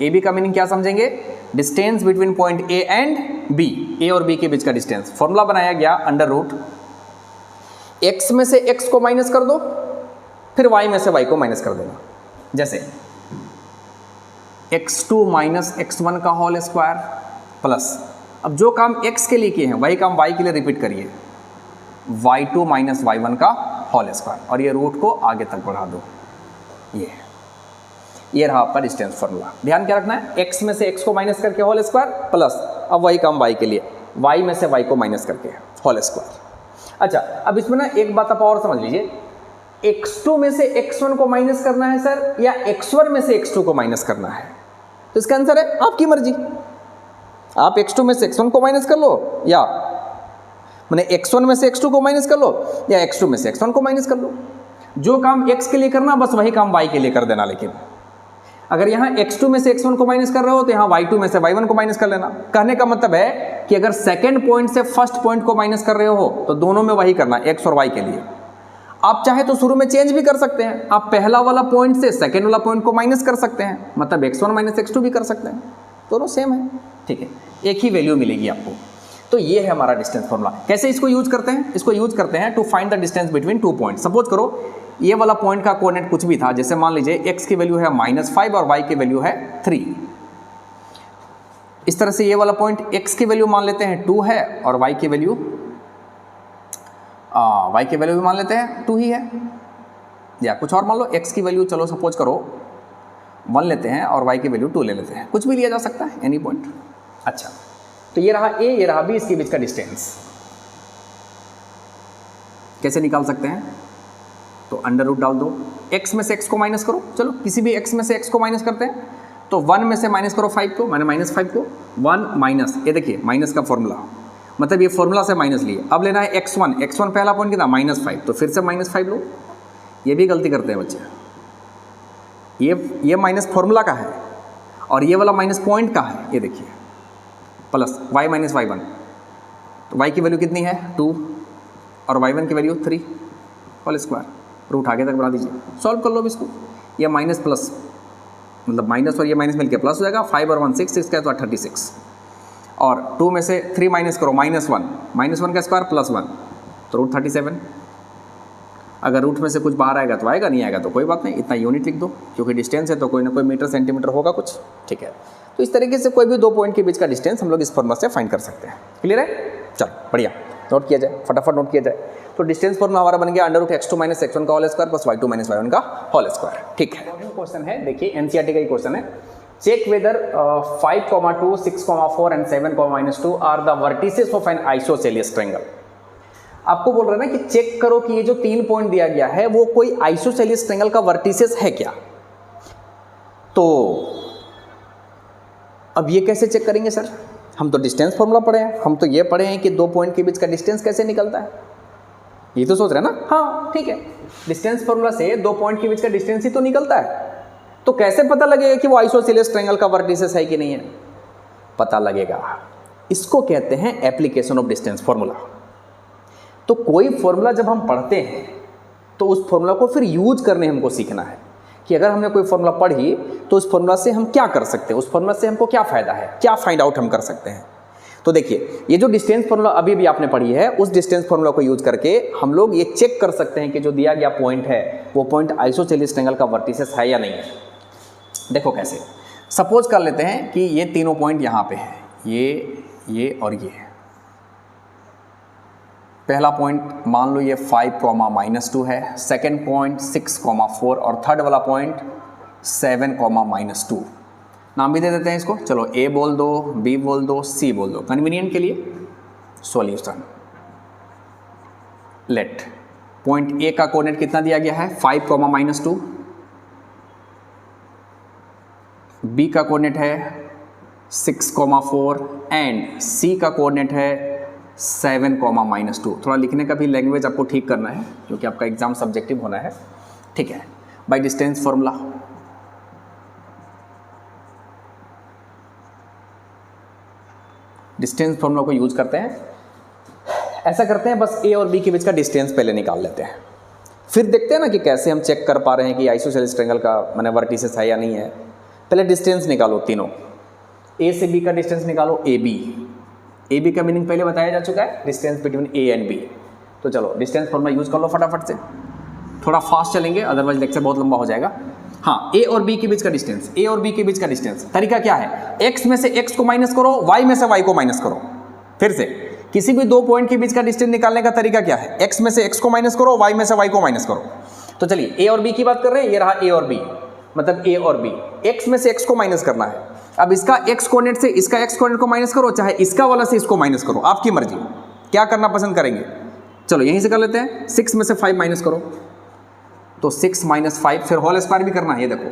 AB का मीनिंग क्या समझेंगे? Distance between point A and B, A और B के बीच का डिस्टेंस। फॉर्मूला बनाया गया अंडर रूट x में से x को माइनस कर दो, फिर y में से y को माइनस कर देना। जैसे x2 माइनस x1 का होल स्क्वायर प्लस, अब जो काम x के लिए किए हैं वही काम y के लिए रिपीट करिए, y2 माइनस y1 का होल स्क्वायर, और ये रूट को आगे तक बढ़ा दो। ये रहा आपका डिस्टेंस फॉर्मूला। ध्यान क्या रखना है, x में से x को माइनस करके होल स्क्वायर प्लस, अब वही काम y के लिए, y में से y को माइनस करके होल स्क्वायर। अच्छा, अब इसमें ना एक बात आप और समझ लीजिए, x2 में से x1 को माइनस करना है सर, या x1 में से x2 को माइनस करना है? तो इसका आंसर है आपकी मर्जी। आप x2 में से x1 को माइनस कर लो, या मैंने x1 में से x2 को माइनस कर लो, या x2 में से x1 को माइनस कर लो। जो काम x के लिए करना बस वही काम y के लिए कर देना। लेकिन अगर यहाँ x2 में से x1 को माइनस कर रहे हो तो यहाँ y2 में से y1 को माइनस कर लेना। कहने का मतलब है कि अगर सेकेंड पॉइंट से फर्स्ट पॉइंट को माइनस कर रहे हो तो दोनों में वही करना, x और y के लिए। आप चाहे तो शुरू में चेंज भी कर सकते हैं, आप पहला वाला पॉइंट से सेकेंड वाला पॉइंट को माइनस कर सकते हैं, मतलब x1 माइनस x2 भी कर सकते हैं, दोनों सेम है। ठीक है, एक ही वैल्यू मिलेगी आपको। तो ये है हमारा डिस्टेंस फॉर्मूला। कैसे इसको यूज करते हैं? इसको यूज करते हैं to find the distance between two point. Suppose करो ये वाला पॉइंट का कोऑर्डिनेट कुछ भी था, जैसे मान लीजिए x की वैल्यू है -5 और y की वैल्यू है 3। इस तरह से ये वाला पॉइंट x की वैल्यू मान लेते हैं 2 है और y की वैल्यू भी मान लेते हैं 2 ही है, या कुछ और मान लो x की वैल्यू चलो सपोज करो 1 लेते हैं और y की वैल्यू 2 ले लेते हैं, कुछ भी लिया जा सकता है, एनी पॉइंट। अच्छा, तो ये रहा a, ये रहा b, इसके बीच का डिस्टेंस कैसे निकाल सकते हैं? तो अंडर रूट डाल दो, x में से x को माइनस करो, चलो किसी भी x में से x को माइनस करते हैं, तो 1 में से माइनस करो 5 को, मैंने -5 को 1 माइनस, ये देखिए माइनस का फॉर्मूला, मतलब ये फॉर्मूला से माइनस लिए। अब लेना है x1 पहला पॉइंट कितना -5, तो फिर से -5 लो। ये भी गलती करते हैं बच्चे, ये माइनस फॉर्मूला का है और ये वाला माइनस पॉइंट का है, ये देखिए प्लस y माइनस y1, तो y की वैल्यू कितनी है 2 और y1 की वैल्यू 3 होल स्क्वायर, रूट आगे तक बढ़ा दीजिए, सॉल्व कर लो अब इसको। ये माइनस प्लस, मतलब माइनस और ये माइनस मिलकर प्लस हो जाएगा, 5 और 1 6 का तो 36, और 2 में से 3 माइनस करो -1 का स्क्वायर प्लस 1 तो रूट 37। अगर रूट में से कुछ बाहर आएगा तो आएगा, नहीं आएगा तो कोई बात नहीं, इतना यूनिट लिख दो, क्योंकि डिस्टेंस है तो कोई ना कोई मीटर सेंटीमीटर होगा कुछ। ठीक है, तो इस तरीके से कोई भी दो पॉइंट के बीच का डिस्टेंस हम लोग इस फॉर्मूला से फाइंड कर सकते हैं। क्लियर है? चलो बढ़िया, नोट किया जाए, फटाफट नोट किया जाए। तो डिस्टेंस फॉर्मूला हमारा बन गया under root x2 minus x1 का whole square plus y2 minus y1 का होल स्क्वायर। ठीक है, क्वेश्चन है, देखिए एनसीईआरटी का ही क्वेश्चन है। Check whether 5, 2, 6, 4 and 7, -2 are the vertices of an isosceles triangle. आपको बोल रहे हैं ना कि चेक करो कि ये जो 3 पॉइंट दिया गया है वो कोई आइसोसेलियस ट्रायंगल का वर्टिसेस है क्या। तो अब ये कैसे चेक करेंगे सर? हम तो डिस्टेंस फॉर्मूला पढ़े हैं, हम तो ये पढ़े हैं कि दो पॉइंट के बीच का डिस्टेंस कैसे निकलता है, ये तो सोच रहे हैं ना। हाँ ठीक है, डिस्टेंस फॉर्मूला से दो पॉइंट के बीच का डिस्टेंस ही तो निकलता है, तो कैसे पता लगेगा कि वो आइसोसेलियस ट्रायंगल का वर्टिसेस है कि नहीं है? पता लगेगा, इसको कहते हैं एप्लीकेशन ऑफ डिस्टेंस फॉर्मूला। तो कोई फॉर्मूला जब हम पढ़ते हैं तो उस फॉर्मूला को फिर यूज करने हमको सीखना है कि अगर हमने कोई फॉर्मूला पढ़ी तो उस फॉर्मूला से हम क्या कर सकते हैं, उस फॉर्मूला से हमको क्या फ़ायदा है, क्या फाइंड आउट हम कर सकते हैं। तो देखिए ये जो डिस्टेंस फॉर्मूला अभी भी आपने पढ़ी है, उस डिस्टेंस फॉर्मूला को यूज करके हम लोग ये चेक कर सकते हैं कि जो दिया गया पॉइंट है वो पॉइंट आइसोसेलेस ट्रायंगल का वर्टिसेस है या नहीं है। देखो कैसे, सपोज कर लेते हैं कि ये तीनों पॉइंट यहाँ पे है, ये और ये। पहला पॉइंट मान लो ये 5, -2 है, सेकेंड पॉइंट 6, 4 और थर्ड वाला पॉइंट 7, -2। नाम भी दे देते हैं इसको, चलो ए बोल दो, बी बोल दो, सी बोल दो कन्वीनियंट के लिए। सॉल्यूशन, लेट पॉइंट ए का कोऑर्डिनेट कितना दिया गया है 5, -2, बी का कोऑर्डिनेट है 6, 4 एंड सी का कोऑर्डिनेट है 7, -2। थोड़ा लिखने का भी लैंग्वेज आपको ठीक करना है क्योंकि आपका एग्जाम सब्जेक्टिव होना है, ठीक है। By distance formula, distance formula को यूज करते हैं। ऐसा करते हैं बस ए और बी के बीच का डिस्टेंस पहले निकाल लेते हैं, फिर देखते हैं ना कि कैसे हम चेक कर पा रहे हैं कि आइसोसेलेस ट्रायंगल का माने वर्टिसेस है या नहीं है। पहले डिस्टेंस निकालो तीनों, ए से बी का डिस्टेंस निकालो, ए बी का मीनिंग पहले बताया जा चुका है, distance between A and B. तो चलो डिस्टेंस फॉर्मूला यूज कर लो फटाफट से, थोड़ा फास्ट चलेंगे अदरवाइज लेक्चर बहुत लंबा हो जाएगा। हाँ, ए और बी के बीच का डिस्टेंस, ए और बी के बीच का डिस्टेंस तरीका क्या है, x में से x को माइनस करो, y में से y को माइनस करो। फिर से किसी भी दो पॉइंट के बीच का डिस्टेंस निकालने का तरीका क्या है, x में से x को माइनस करो, y में से y को माइनस करो। तो चलिए ए और बी की बात कर रहे हैं, ये रहा ए और बी, मतलब ए और बी, x में से x को माइनस करना है। अब इसका x कोऑर्डिनेट से इसका x कोऑर्डिनेट को माइनस करो, चाहे इसका वाला से इसको माइनस करो, आपकी मर्जी, क्या करना पसंद करेंगे। चलो यहीं से कर लेते हैं, 6 में से 5 माइनस करो, तो 6 - 5, फिर होल स्क्वायर भी करना है, ये देखो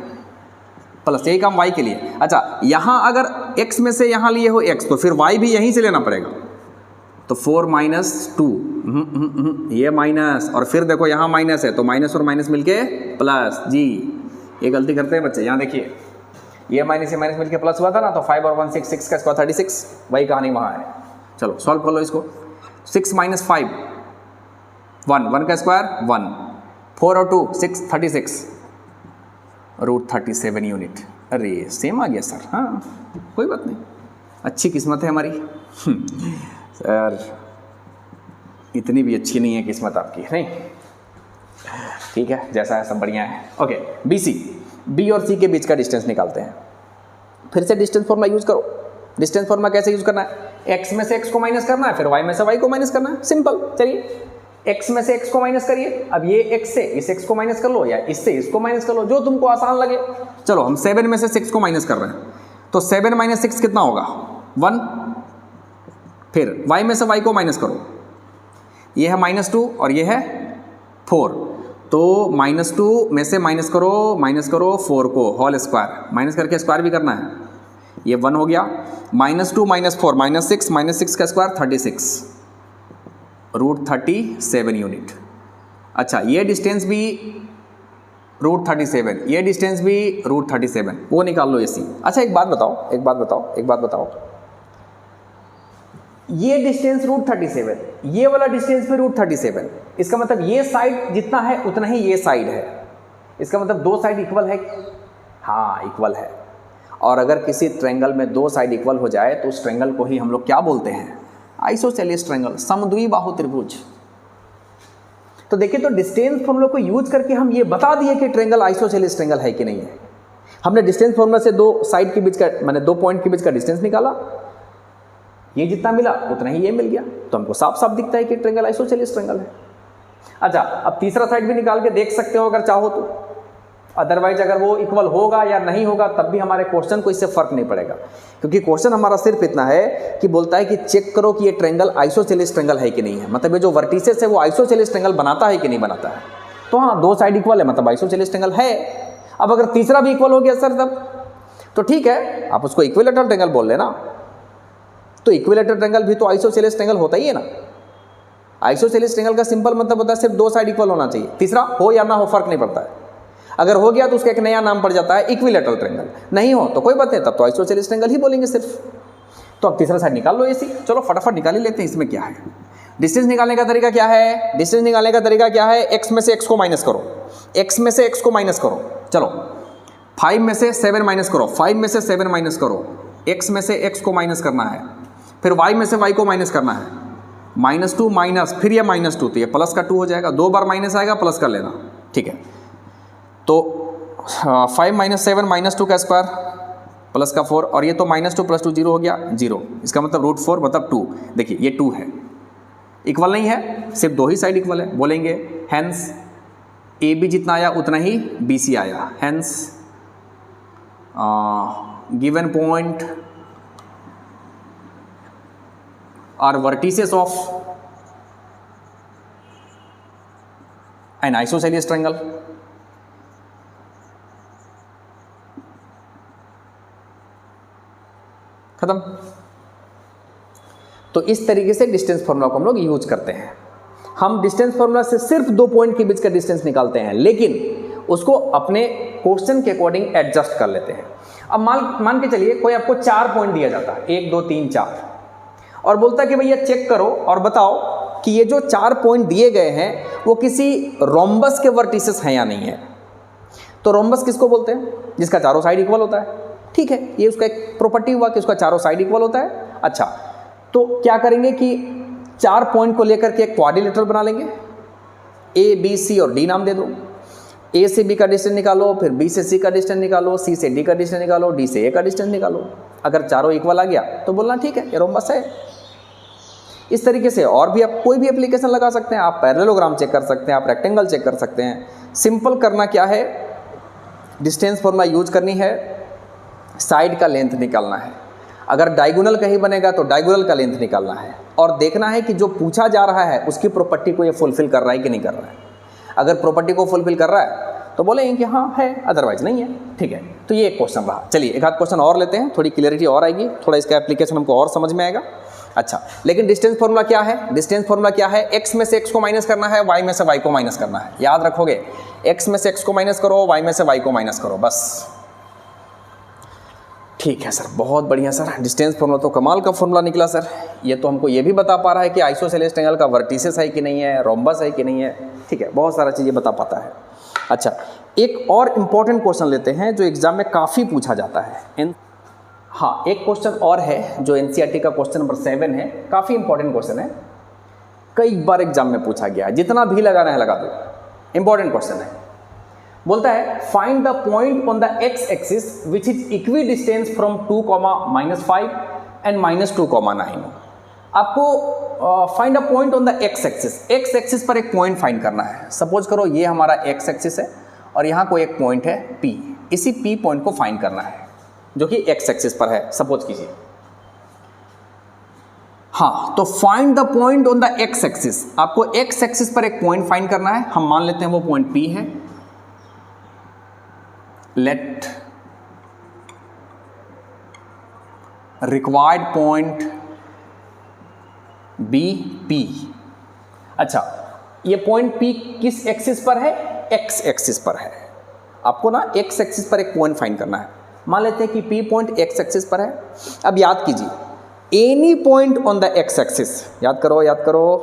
प्लस, यही काम y के लिए। अच्छा, यहाँ अगर x में से यहाँ लिए हो x, तो फिर y भी यहीं से लेना पड़ेगा, तो 4 - 2, ये माइनस, और फिर देखो यहाँ माइनस है तो माइनस और माइनस मिलके प्लस। जी ये गलती करते हैं बच्चे, यहाँ देखिए ये माइनस से माइनस मिलके प्लस हुआ था ना, तो 5 और 1 6, 6 का स्क्वायर 36, वही कहानी वहाँ है। चलो सॉल्व कर लो इसको, 6 - 5 1, 1 का स्क्वायर 1, 4 और 2 6, 36, √37 यूनिट। अरे सेम आ गया सर, हाँ कोई बात नहीं, अच्छी किस्मत है हमारी। सर इतनी भी अच्छी नहीं है किस्मत आपकी, नहीं ठीक है, जैसा है सब बढ़िया है। ओके, बी और सी के बीच का डिस्टेंस निकालते हैं। फिर से डिस्टेंस फॉर्मूला यूज करो। डिस्टेंस फॉर्मूला कैसे यूज करना है, x में से x को माइनस करना है, फिर y में से y को माइनस करना है, सिंपल। चलिए x में से x को माइनस करिए, अब ये x से इस x को माइनस कर लो या इससे इसको माइनस कर लो, जो तुमको आसान लगे। चलो हम 7 में से 6 को माइनस कर रहे हैं, तो 7 - 6 कितना होगा 1, फिर y में से y को माइनस करो, ये है -2 और ये है 4, तो -2 में से माइनस करो 4 को, होल स्क्वायर, माइनस करके स्क्वायर भी करना है, ये 1 हो गया, -2 - 4 -6 का स्क्वायर 36, √37 यूनिट। अच्छा, ये डिस्टेंस भी √37, ये डिस्टेंस भी √37, वो निकाल लो इसी। अच्छा एक बात बताओ, ये डिस्टेंस √37, ये वाला डिस्टेंस भी √37, इसका मतलब ये साइड जितना है उतना ही ये साइड है, इसका मतलब दो साइड इक्वल है। हाँ इक्वल है, और अगर किसी ट्रायंगल में दो साइड इक्वल हो जाए तो उस ट्रायंगल को ही हम लोग क्या बोलते हैं, आइसोसेलेस ट्रायंगल, समद्विबाहु त्रिभुज। तो देखिए, तो डिस्टेंस फॉर्मूला को यूज करके हम ये बता दिए कि ट्रायंगल आइसोसेलेस ट्रायंगल है कि नहीं है। हमने डिस्टेंस फॉर्मूला से दो साइड के बीच का माने दो पॉइंट के बीच का डिस्टेंस निकाला, ये जितना मिला उतना ही ये मिल गया, तो हमको साफ साफ दिखता है कि ट्रायंगल आइसोसेलेस ट्रायंगल है। अच्छा, अब तीसरा साइड भी निकाल के देख सकते हो अगर चाहो तो, अदरवाइज अगर वो इक्वल होगा या नहीं होगा तब भी हमारे क्वेश्चन को इससे फर्क नहीं पड़ेगा, क्योंकि क्वेश्चन हमारा सिर्फ इतना है कि बोलता है कि चेक करो कि ये ट्रायंगल आइसोसेलेस ट्रायंगल है कि नहीं है, मतलब ये जो वर्टिसेस है वो आइसोसेलेस ट्रायंगल बनाता है कि नहीं बनाता है। तो हाँ, दो साइड इक्वल है मतलब आइसोसेलेस ट्रायंगल है। अब अगर तीसरा भी इक्वल हो गया सर तब तो ठीक है, आप उसको इक्विलैटरल ट्रायंगल बोल लेना। तो इक्विलैटरल ट्रायंगल भी तो आइसोसेलेस ट्रायंगल होता ही है ना। आइसोसेलेस ट्रायंगल का सिंपल मतलब होता है सिर्फ दो साइड इक्वल होना चाहिए, तीसरा हो या ना हो फर्क नहीं पड़ता है। अगर हो गया तो उसका एक नया नाम पड़ जाता है इक्विलैटरल ट्रायंगल, नहीं हो तो कोई बात नहीं, तब तो आइसोसेलेस ट्रायंगल ही बोलेंगे सिर्फ। तो अब तीसरा साइड निकाल लो इसी। चलो फटाफट निकाल ही लेते हैं, इसमें क्या है। डिस्टेंस निकालने का तरीका क्या है, डिस्टेंस निकालने का तरीका क्या है, x में से x को माइनस करो, x में से x को माइनस करो। चलो 5 में से 7 माइनस करो, 5 में से 7 माइनस करो, x में से x को माइनस करना है, फिर y में से y को माइनस करना है, -2 माइनस, फिर ये -2, तो ये प्लस का 2 हो जाएगा, 2 बार माइनस आएगा, प्लस कर लेना, ठीक है। तो 5 - 7 -2 का स्क्वायर प्लस का 4, और ये तो -2 + 2 0 हो गया, 0, इसका मतलब √4 मतलब 2। देखिए ये 2 है, इक्वल नहीं है, सिर्फ 2 ही साइड इक्वल है, बोलेंगे हैंस AB जितना आया उतना ही BC आया, hence given point are vertices of an isosceles triangle. खत्म। तो इस तरीके से डिस्टेंस फॉर्मूला को हम लोग यूज करते हैं। हम डिस्टेंस फॉर्मूला से सिर्फ 2 पॉइंट के बीच का डिस्टेंस निकालते हैं, लेकिन उसको अपने क्वेश्चन के अकॉर्डिंग एडजस्ट कर लेते हैं। अब मान के चलिए कोई आपको 4 पॉइंट दिया जाता है, 1 2 3 4, और बोलता है कि भैया चेक करो और बताओ कि ये जो 4 पॉइंट दिए गए हैं वो किसी रोम्बस के वर्टिसेस हैं या नहीं है। तो रोम्बस किसको बोलते हैं? जिसका चारों साइड इक्वल होता है, ठीक है, ये उसका एक प्रॉपर्टी हुआ कि उसका चारों साइड इक्वल होता है। अच्छा, तो क्या करेंगे कि 4 पॉइंट को लेकर के एक क्वाड्रिलेटरल बना लेंगे, A B C और D नाम दे दो। A से B का डिस्टेंस निकालो, फिर B से C का डिस्टेंस निकालो, C से D का डिस्टेंस निकालो, D से A का डिस्टेंस निकालो। अगर चारों इक्वल आ गया तो बोलना ठीक है ये रोम्बस है। इस तरीके से और भी आप कोई भी एप्लीकेशन लगा सकते हैं, आप पैरेललोग्राम चेक कर सकते हैं, आप रेक्टेंगल चेक कर सकते हैं। सिंपल करना क्या है, डिस्टेंस फॉर्मूला यूज करनी है, साइड का लेंथ निकालना है। अगर डायगोनल कहीं बनेगा तो डायगोनल का लेंथ निकालना है, और देखना है कि जो पूछा जा रहा है उसकी प्रॉपर्टी को ये फुलफिल कर रहा है कि नहीं कर रहा है। अगर प्रॉपर्टी को फुलफिल कर रहा है तो बोलेंगे कि हाँ है, अदरवाइज नहीं है, ठीक है। तो ये एक क्वेश्चन रहा। चलिए एक आध क्वेश्चन और लेते हैं, थोड़ी क्लियरिटी और आएगी, थोड़ा इसका एप्लीकेशन हमको और समझ में आएगा। अच्छा, लेकिन डिस्टेंस फॉर्मूला क्या है? डिस्टेंस फॉर्मूला क्या है? x में से x को माइनस करना है, y में से y को माइनस करना है। याद रखोगे, x में से x को माइनस करो, y में से y को माइनस करो, बस। ठीक है सर, बहुत बढ़िया सर, डिस्टेंस फॉर्मूला तो कमाल का फॉर्मूला निकला सर। ये तो हमको ये भी बता पा रहा है कि आइसोसेलेस ट्रायंगल का वर्टिसेस है कि नहीं है, रोम्बस है कि नहीं है, ठीक है, बहुत सारा चीज़ें बता पाता है। अच्छा, एक और इम्पॉर्टेंट क्वेश्चन लेते हैं जो एग्जाम में काफ़ी पूछा जाता है। हाँ, एक क्वेश्चन और है जो NCERT का क्वेश्चन नंबर 7 है, काफ़ी इंपॉर्टेंट क्वेश्चन है, कई बार एग्जाम में पूछा गया है, जितना भी लगाना है लगा दो, इंपॉर्टेंट क्वेश्चन है। बोलता है find the point on the x axis which is equi distance from 2, -5 and -2, 9। आपको find a point on the x axis पर एक पॉइंट फाइंड करना है। सपोज करो ये हमारा x एक्सिस है और यहाँ कोई एक पॉइंट है P, इसी P पॉइंट को फाइंड करना है जो कि x एक्सिस पर है, सपोज कीजिए। हाँ, तो find the point on the x axis, आपको x एक्सिस पर एक पॉइंट फाइंड करना है। हम मान लेते हैं वो पॉइंट P है। Let required point be P। अच्छा, ये पॉइंट P किस एक्सिस पर है? x एक्सिस पर है। आपको ना x एक्सिस पर एक पॉइंट फाइंड करना है। मान लेते हैं कि P पॉइंट x एक्सिस पर है। अब याद कीजिए, any point on the x axis, याद करो,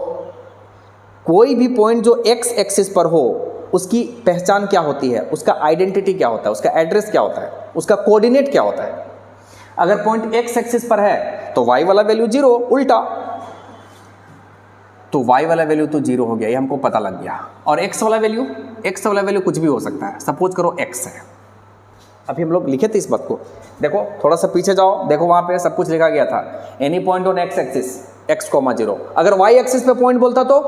कोई भी पॉइंट जो x एक्सिस पर हो उसकी पहचान क्या होती है, उसका आइडेंटिटी क्या होता है, उसका एड्रेस क्या होता है, उसका कोऑर्डिनेट क्या होता है। अगर पॉइंट x एक्सिस पर है तो y वाला वैल्यू 0, उल्टा तो y वाला वैल्यू तो 0 हो गया, ये हमको पता लग गया। और x वाला वैल्यू कुछ भी हो सकता है। सपोज करो x है, अभी हम लोग लिखे थे इस बात को, देखो थोड़ा सा पीछे जाओ, देखो वहां पे सब कुछ लिखा गया था, any point on x axis x, 0। अगर y एक्सिस पे पॉइंट बोलता तो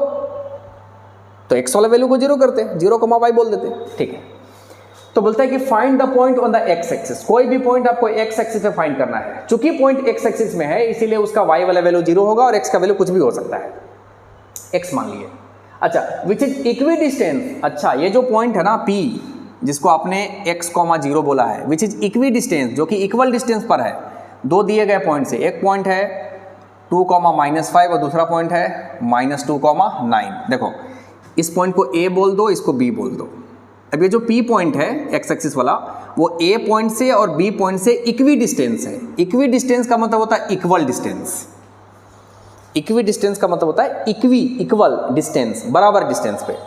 x वाला वैल्यू को 0 करते, 0, y बोल देते, ठीक है। तो बोलता है कि find the point on the x axis, कोई भी पॉइंट आपको x एक्सिस पे फाइंड करना है। चूंकि पॉइंट x एक्सिस में है इसीलिए उसका y वाला वैल्यू 0 होगा और x का वैल्यू कुछ भी हो सकता है, x मान लिए। अच्छा, विच इज इक्वी डिस्टेंस, अच्छा ये जो पॉइंट है ना P जिसको आपने x, 0 बोला है, विच इज इक्वी डिस्टेंस, जो कि इक्वल डिस्टेंस पर है दो दिए गए पॉइंट से। एक पॉइंट है 2, -5 और दूसरा पॉइंट है -2, 9। देखो इस पॉइंट को A बोल दो, इसको B बोल दो। अब ये जो P पॉइंट है x एक्सिस वाला, वो A पॉइंट से और B पॉइंट से इक्वी डिस्टेंस है। इक्वी डिस्टेंस का मतलब होता है इक्वल डिस्टेंस। इक्वी डिस्टेंस का मतलब होता है इक्वल डिस्टेंस, बराबर डिस्टेंस पे।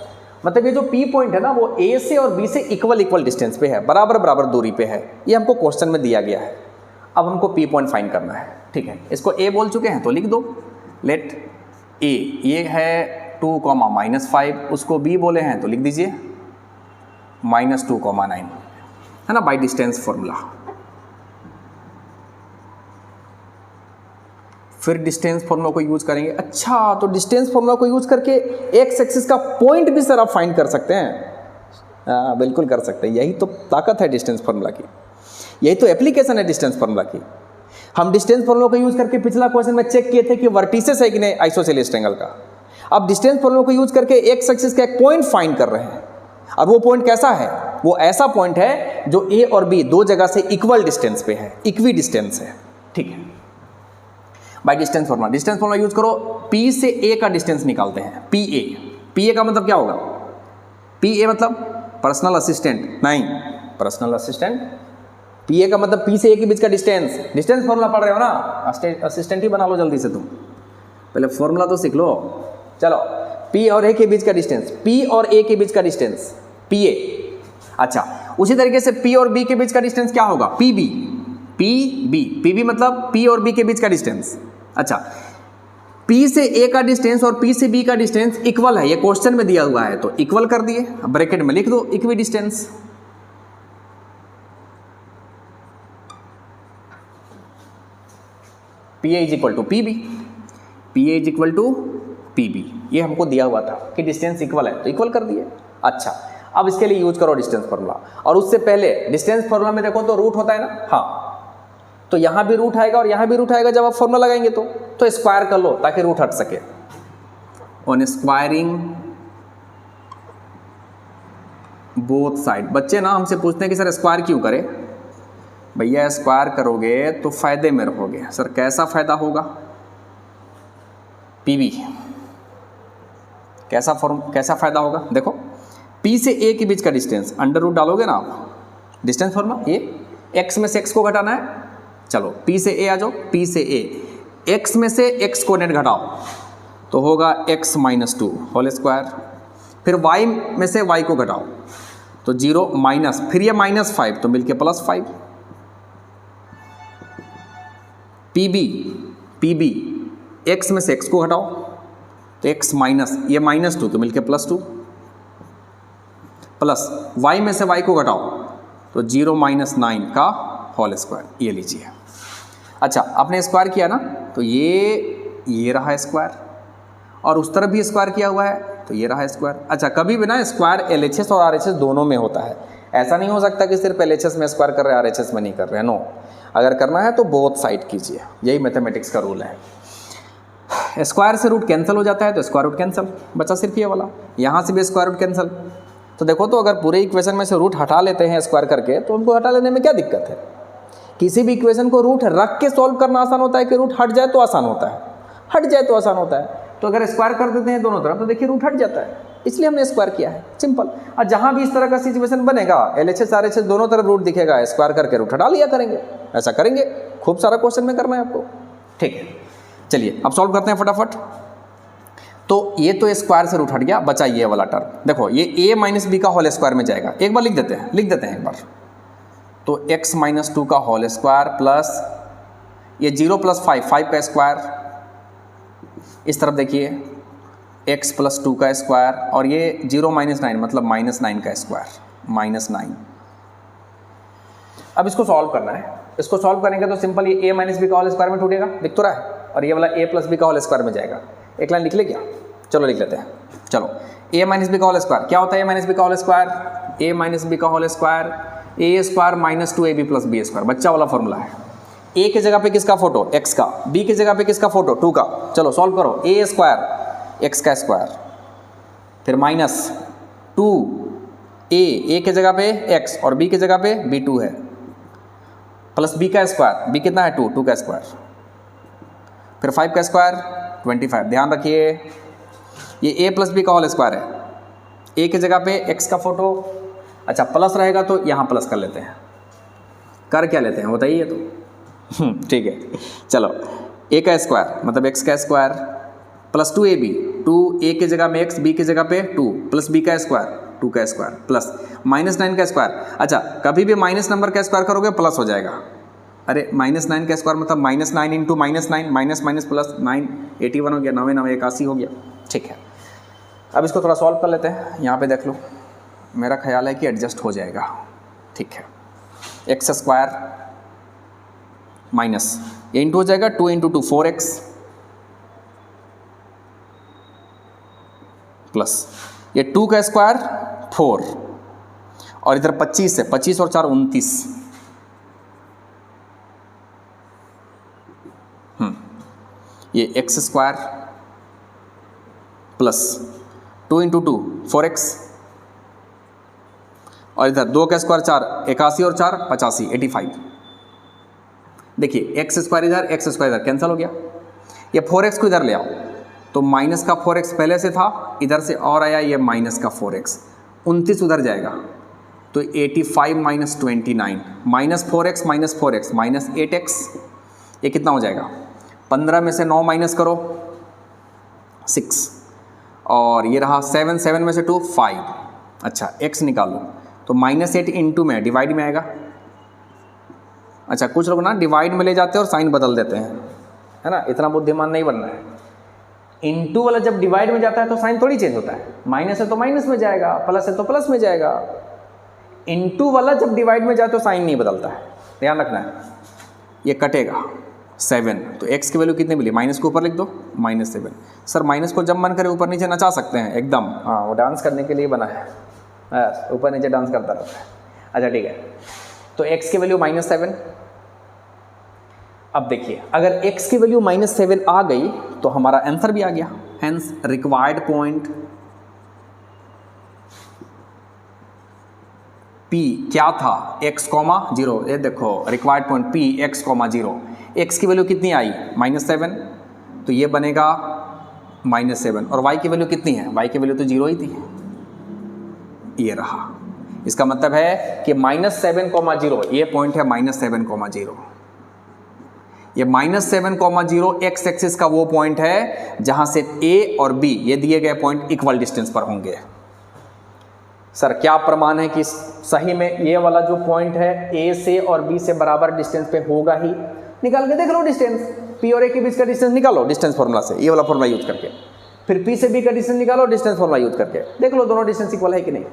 मतलब ये जो P पॉइंट है ना वो A से और B से इक्वल डिस्टेंस पे है, बराबर दूरी पे है। ये हमको क्वेश्चन में दिया गया है। अब हमको पी पॉइंट फाइंड करना है, ठीक है। इसको ए बोल चुके हैं तो लिख दो, लेट ए, ये है 2,-5, उसको बी बोले हैं तो लिख दीजिए -2,9, है ना, बाय डिस्टेंस फॉर्मूला। फिर डिस्टेंस फॉर्मूला को यूज करेंगे। अच्छा, तो डिस्टेंस फॉर्मूला को यूज करके एक्स एक्सिस का पॉइंट भी सर आप फाइंड कर सकते हैं। हाँ, बिल्कुल कर सकते हैं, यही तो ताकत है डिस्टेंस फॉर्मूला की, यही तो एप्लीकेशन है डिस्टेंस फॉर्मूला की। हम डिस्टेंस फॉर्मूला को यूज करके पिछला क्वेश्चन में चेक किए थे कि वर्टिसेस है कि नहीं आइसोसेलेस ट्रायंगल का। अब डिस्टेंस फॉर्मूला को यूज करके एक्स एक्सिस का एक पॉइंट फाइंड कर रहे हैं, और वो पॉइंट कैसा है, वो ऐसा पॉइंट है जो ए और बी दो जगह से इक्वल डिस्टेंस पे है, इक्वी डिस्टेंस है, ठीक है। By distance formula, distance formula use करो, पी से ए का डिस्टेंस निकालते हैं, पी ए। पी ए का मतलब क्या होगा, पी ए मतलब पर्सनल असिस्टेंट, नहीं पर्सनल असिस्टेंट, पी ए का मतलब पी से ए के बीच का डिस्टेंस। डिस्टेंस फॉर्मूला पढ़ रहे हो ना, असिस्टेंट ही बना लो जल्दी से, तुम पहले फॉर्मूला तो सीख लो। चलो, पी और ए के बीच का डिस्टेंस, पी और ए के बीच का डिस्टेंस पी ए। अच्छा, उसी तरीके से पी और बी के बीच का डिस्टेंस क्या होगा, P B. P B, P B मतलब पी और बी के बीच का डिस्टेंस। अच्छा, P से A का डिस्टेंस और P से B का डिस्टेंस इक्वल है, ये क्वेश्चन में दिया हुआ है तो इक्वल कर दिए, अब ब्रैकेट में लिख दो equidistant. PA is equal to PB, PA is equal to PB, ये हमको दिया हुआ था कि डिस्टेंस इक्वल है तो इक्वल कर दिए। अच्छा, अब इसके लिए यूज करो डिस्टेंस फॉर्मूला, और उससे पहले डिस्टेंस फॉर्मूला में देखो तो रूट होता है ना, हाँ, तो यहाँ भी रूट आएगा और यहाँ भी रूट आएगा जब आप फॉर्मूला लगाएंगे तो स्क्वायर कर लो ताकि रूट हट सके। ऑन स्क्वायरिंग बोथ साइड, बच्चे ना हमसे पूछते हैं कि सर स्क्वायर क्यों करें। भैया स्क्वायर करोगे तो फायदे में रहोगे। सर कैसा फायदा होगा, पीवी कैसा फायदा होगा, देखो पी से ए के बीच का डिस्टेंस अंडर रूट डालोगे ना आप, डिस्टेंस फॉर्मूला ये एक्स में से एक्स को घटाना है। चलो P से A आ जाओ, P से A, x में से x कोऑर्डिनेट घटाओ तो होगा x -2 होल स्क्वायर, फिर y में से y को घटाओ तो 0 माइनस, फिर ये -5 तो मिलके +5। PB x में से x को घटाओ तो x माइनस, ये -2 तो मिलके +2, प्लस y में से y को घटाओ तो 0 -9 का होल स्क्वायर, ये लीजिए। अच्छा, आपने स्क्वायर किया ना तो ये रहा स्क्वायर, और उस तरफ भी स्क्वायर किया हुआ है तो ये रहा स्क्वायर। अच्छा, कभी भी ना स्क्वायर LHS और RHS दोनों में होता है, ऐसा नहीं हो सकता कि सिर्फ LHS में स्क्वायर कर रहे हैं RHS में नहीं कर रहे हैं, नो, अगर करना है तो बोथ साइड कीजिए, यही मैथमेटिक्स का रूल है। स्क्वायर से रूट कैंसिल हो जाता है तो स्क्वायर रूट कैंसिल, बचा सिर्फ ये वाला, यहाँ से भी स्क्वायर रूट कैंसिल। तो देखो, तो अगर पूरे इक्वेशन में से रूट हटा लेते हैं स्क्वायर करके तो उनको हटा लेने में क्या दिक्कत है। किसी भी इक्वेशन को रूट रख के सॉल्व करना आसान होता है कि रूट हट जाए तो आसान होता है, हट जाए तो आसान होता है। तो अगर स्क्वायर कर देते हैं दोनों तरफ तो देखिए रूट हट जाता है, इसलिए हमने स्क्वायर किया है, सिंपल। और जहाँ भी इस तरह का सिचुएशन बनेगा LHS RHS दोनों तरफ रूट दिखेगा, स्क्वायर करके रूट हटा लिया करेंगे, ऐसा करेंगे, खूब सारा क्वेश्चन में करना है आपको, ठीक है। चलिए अब सॉल्व करते हैं फटाफट। तो ये तो स्क्वायर से रूट हट गया, बचा ये वाला टर्म, देखो ये a - b का होल स्क्वायर में जाएगा, एक बार लिख देते हैं एक बार, तो x -2 का होल स्क्वायर प्लस ये 0 + 5 का स्क्वायर, इस तरफ देखिए x + 2 का स्क्वायर, और ये 0 - 9 मतलब -9 का स्क्वायर, -9। अब इसको सॉल्व करना है, इसको सॉल्व करेंगे तो सिंपल ये a - b का होल स्क्वायर में टूटेगा, दिख तो रहा है, और ये वाला a + b का होल स्क्वायर में जाएगा। एक लाइन लिख ले क्या, चलो लिख लेते हैं। चलो a - b का होल स्क्वायर क्या होता है, a - b का होल स्क्वायर, a - b का whole square a² - 2ab + b², बच्चा वाला फॉर्मूला है। a के जगह पे किसका फोटो, x का, b के जगह पे किसका फोटो, 2 का। चलो सॉल्व करो, a² x का स्क्वायर, फिर -2a के जगह पे x और b के जगह पे b2 है, प्लस b का स्क्वायर, b कितना है 2 का स्क्वायर, फिर 5 का स्क्वायर 25। ध्यान रखिए ये a + b का होल स्क्वायर है, a की जगह पे x का फोटो, अच्छा प्लस रहेगा तो यहाँ प्लस कर लेते हैं, कर क्या लेते हैं बताइए तो ठीक है। चलो a का स्क्वायर मतलब x का स्क्वायर प्लस 2ab, 2a की जगह में x, b की जगह पे 2, प्लस b का स्क्वायर 2 का स्क्वायर, प्लस -9 का स्क्वायर। अच्छा, कभी भी माइनस नंबर का स्क्वायर करोगे प्लस हो जाएगा, अरे -9 का स्क्वायर मतलब -9 इंटू -9, माइनस माइनस प्लस 9, 81 हो गया, 9 9 81 हो गया। ठीक है, अब इसको थोड़ा सॉल्व कर लेते हैं। यहाँ पे देख लो, मेरा ख्याल है कि एडजस्ट हो जाएगा। ठीक है, एक्स स्क्वायर माइनस ये इंटू हो जाएगा 2 इंटू 2 4x प्लस ये 2 का स्क्वायर 4 और इधर 25 है, 25 और 4 29। ये x square plus 2 into 2 4x और इधर 2 का स्क्वायर 4 81 और 4 85 85। देखिए एक्स स्क्वायर इधर एक्स स्क्वायर इधर कैंसिल हो गया। ये 4x को इधर ले आओ तो माइनस का 4x पहले से था, इधर से और आया ये माइनस का 4x, 29 उधर जाएगा तो 85 minus 29 minus 4x minus 4x minus 8x, ये कितना हो जाएगा? 15 में से 9 माइनस करो 6 और ये रहा 7, 7 में से 2 5। अच्छा x निकालो तो -8 इंटू में डिवाइड में आएगा। अच्छा कुछ लोग ना डिवाइड में ले जाते हैं और साइन बदल देते हैं, है ना, इतना बुद्धिमान नहीं बनना है। इंटू वाला जब डिवाइड में जाता है तो साइन थोड़ी चेंज होता है, माइनस है तो माइनस में जाएगा, प्लस है तो प्लस में जाएगा। इंटू वाला जब डिवाइड में जाए तो साइन नहीं बदलता है, ध्यान रखना है। ये कटेगा 7 तो x की वैल्यू कितनी मिली? माइनस के ऊपर लिख दो -7। सर माइनस को जब मन करे ऊपर नीचे नचा सकते हैं एकदम, हाँ वो डांस करने के लिए बना है, ऊपर नीचे डांस करता रहता है। अच्छा ठीक है, तो x की वैल्यू -7। अब देखिए अगर x की वैल्यू -7 आ गई तो हमारा आंसर भी आ गया। हेंस रिक्वायर्ड पॉइंट P क्या था? x, 0। ये देखो required point P x, 0। x की वैल्यू कितनी आई? -7 तो ये बनेगा -7 और y की वैल्यू कितनी है? y की वैल्यू तो 0 ही थी, ये रहा। इसका मतलब है कि -7,0 ये पॉइंट है -7,0। ये -7,0 x एक्सिस का वो पॉइंट है जहां से a और b ये दिए गए पॉइंट इक्वल डिस्टेंस पर होंगे। सर क्या प्रमाण है कि सही में ये वाला जो पॉइंट है a से और b से बराबर डिस्टेंस पे होगा ही? निकाल के देख लो डिस्टेंस, p और a के बीच का डिस्टेंस निकालो डिस्टेंस फॉर्मूला से, ये वाला फॉर्मूला यूज करके। फिर p से b का डिस्टेंस निकालो डिस्टेंस फॉर्मूला यूज करके, देख लो दोनों डिस्टेंस इक्वल है कि नहीं।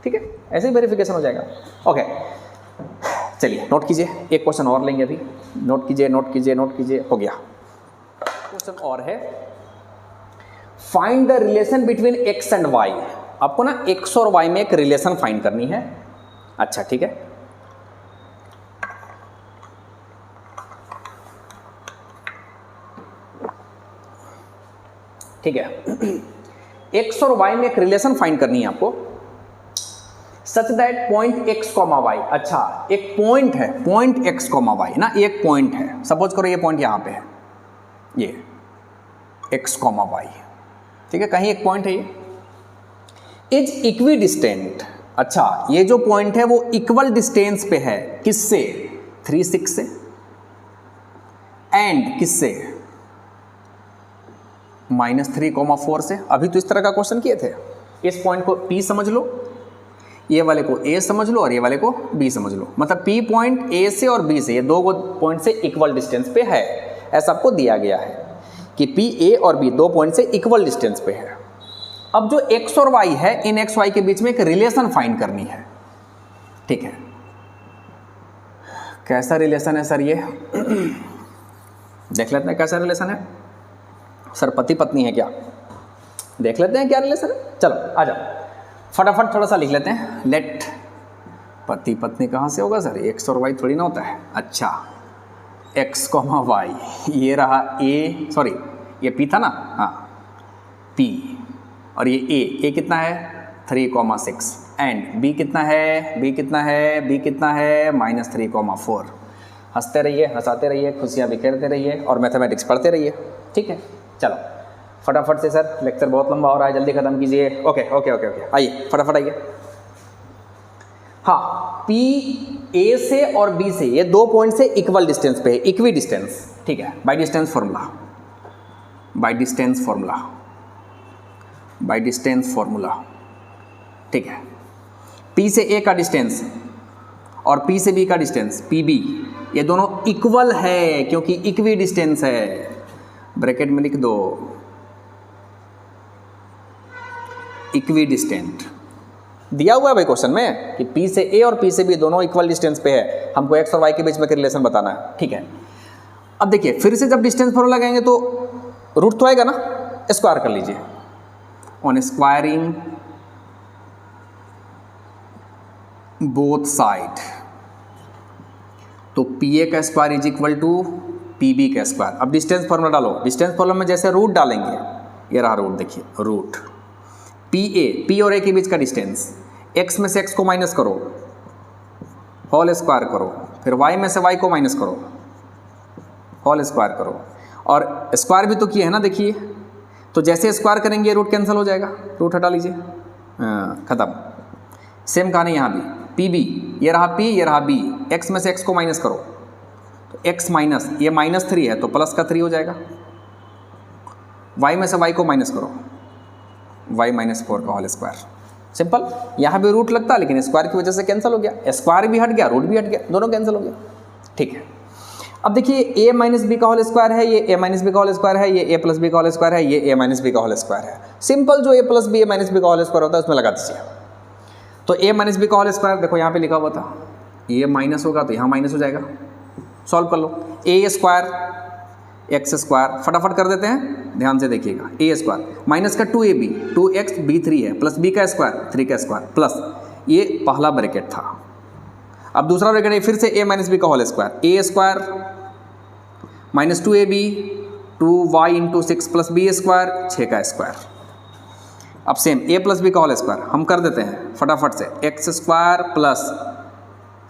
ठीक है, ऐसे ही वेरिफिकेशन हो जाएगा। ओके चलिए नोट कीजिए, एक क्वेश्चन और लेंगे अभी। नोट कीजिए नोट कीजिए नोट कीजिए, हो गया। क्वेश्चन और है, find the relation between x and y। आपको ना x और y में एक रिलेशन फाइंड करनी है। अच्छा ठीक है, ठीक है, x और y में एक रिलेशन फाइंड करनी है आपको, such that point x, y। अच्छा एक पॉइंट है, पॉइंट x, y ना, एक पॉइंट है। सपोज करो ये पॉइंट यहां पे है, ये x, y, ठीक है, कहीं एक पॉइंट है, ये इज इक्वी डिस्टेंट। अच्छा ये जो पॉइंट है वो इक्वल डिस्टेंस पे है, किससे? 3, 6 से, एंड किससे? -3, 4 से। अभी तो इस तरह का क्वेश्चन किए थे। इस पॉइंट को P समझ लो, ये वाले को A समझ लो और ये वाले को B समझ लो। मतलब P पॉइंट A से और B से, ये दो पॉइंट से इक्वल डिस्टेंस पे है, ऐसा आपको दिया गया है कि P, A और B दो पॉइंट से इक्वल डिस्टेंस पे है। अब जो x और y है, इन x, y के बीच में एक रिलेशन फाइंड करनी है। ठीक है, कैसा रिलेशन है सर ये? देख लेते हैं कैसा रिलेशन है। सर पति पत्नी है क्या? देख लेते हैं क्या रिलेशन है। चलो आ जाओ फटाफट थोड़ा सा लिख लेते हैं। लेट, पति पत्नी कहाँ से होगा सर? x और y थोड़ी ना होता है। अच्छा x, y, ये रहा a, सॉरी ये p था ना, हाँ p, और ये a कितना है? 3,6, एंड b कितना है? b कितना है? b कितना है? -3,4। हंसते रहिए, हंसाते रहिए, खुशियाँ बिखेरते रहिए और मैथमेटिक्स पढ़ते रहिए। ठीक है, चलो फटाफट से। सर लेक्चर बहुत लंबा हो रहा है, जल्दी खत्म कीजिए। ओके ओके ओके ओके, आइए फटाफट आइए। हाँ, P A से और B से, ये दो पॉइंट से इक्वल डिस्टेंस पे है, इक्वी डिस्टेंस। ठीक है, by distance formula, by distance formula, by distance formula. ठीक है, P से A का डिस्टेंस और P से B का डिस्टेंस PB, ये दोनों इक्वल है क्योंकि इक्वी डिस्टेंस है। ब्रैकेट में लिख दो इक्वी डिस्टेंट। दिया हुआ है भाई क्वेश्चन में कि P से A और P से B दोनों इक्वल डिस्टेंस पे है, हमको x और y के बीच में रिलेशन बताना है, ठीक है। अब देखिए फिर से जब डिस्टेंस फॉर्मूला लगाएंगे तो रूट तो आएगा ना, स्क्वायर कर लीजिए। ऑन स्क्वायरिंग बोथ साइड तो PA का square is equal to PB का स्क्वायर। अब डिस्टेंस फॉर्मूला डालो, डिस्टेंस फॉर्मूला में जैसे रूट डालेंगे, ये रहा रूट, देखिए रूट P और A के बीच का डिस्टेंस, x में से x को माइनस करो, होल स्क्वायर करो, फिर y में से y को माइनस करो, होल स्क्वायर करो, और स्क्वायर भी तो किए है ना, देखिए तो जैसे स्क्वायर करेंगे रूट कैंसिल हो जाएगा, रूट हटा लीजिए, खत्म। सेम कहानी यहाँ भी, PB, ये रहा P, ये रहा B, x में से x को माइनस करो तो x माइनस, ये -3 है तो प्लस का 3 हो जाएगा, y में से y को माइनस करो, y -4 का होल स्क्वायर। सिंपल, यहाँ भी रूट लगता लेकिन स्क्वायर की वजह से कैंसिल हो गया, स्क्वायर भी हट गया, रूट भी हट गया, दोनों कैंसिल हो गया, ठीक है। अब देखिए a माइनस बी का होल स्क्वायर है, ये a माइनस बी का होल स्क्वायर है, ये a प्लस बी का होल स्क्वायर है, ये a माइनस बी का होल स्क्वायर है। सिंपल, जो a plus b a minus b का होल स्क्वायर होता है उसमें लगा दीजिए। तो a माइनस बी का होल स्क्वायर देखो यहाँ पे लिखा हुआ था, ये माइनस होगा तो यहाँ माइनस हो जाएगा, सॉल्व कर लो। a स्क्वायर x स्क्वायर फटाफट कर देते हैं, ध्यान से देखिएगा। a स्क्वायर माइनस का 2ab, 2x b 3 है, प्लस b का स्क्वायर 3 का स्क्वायर, प्लस ये पहला ब्रैकेट था। अब दूसरा ब्रैकेट है, फिर से a माइनस बी का whole square, a square minus 2ab 2y into 6 plus b square 6 का स्क्वायर। अब सेम a प्लस बी का होल स्क्वायर हम कर देते हैं फटाफट से, x square plus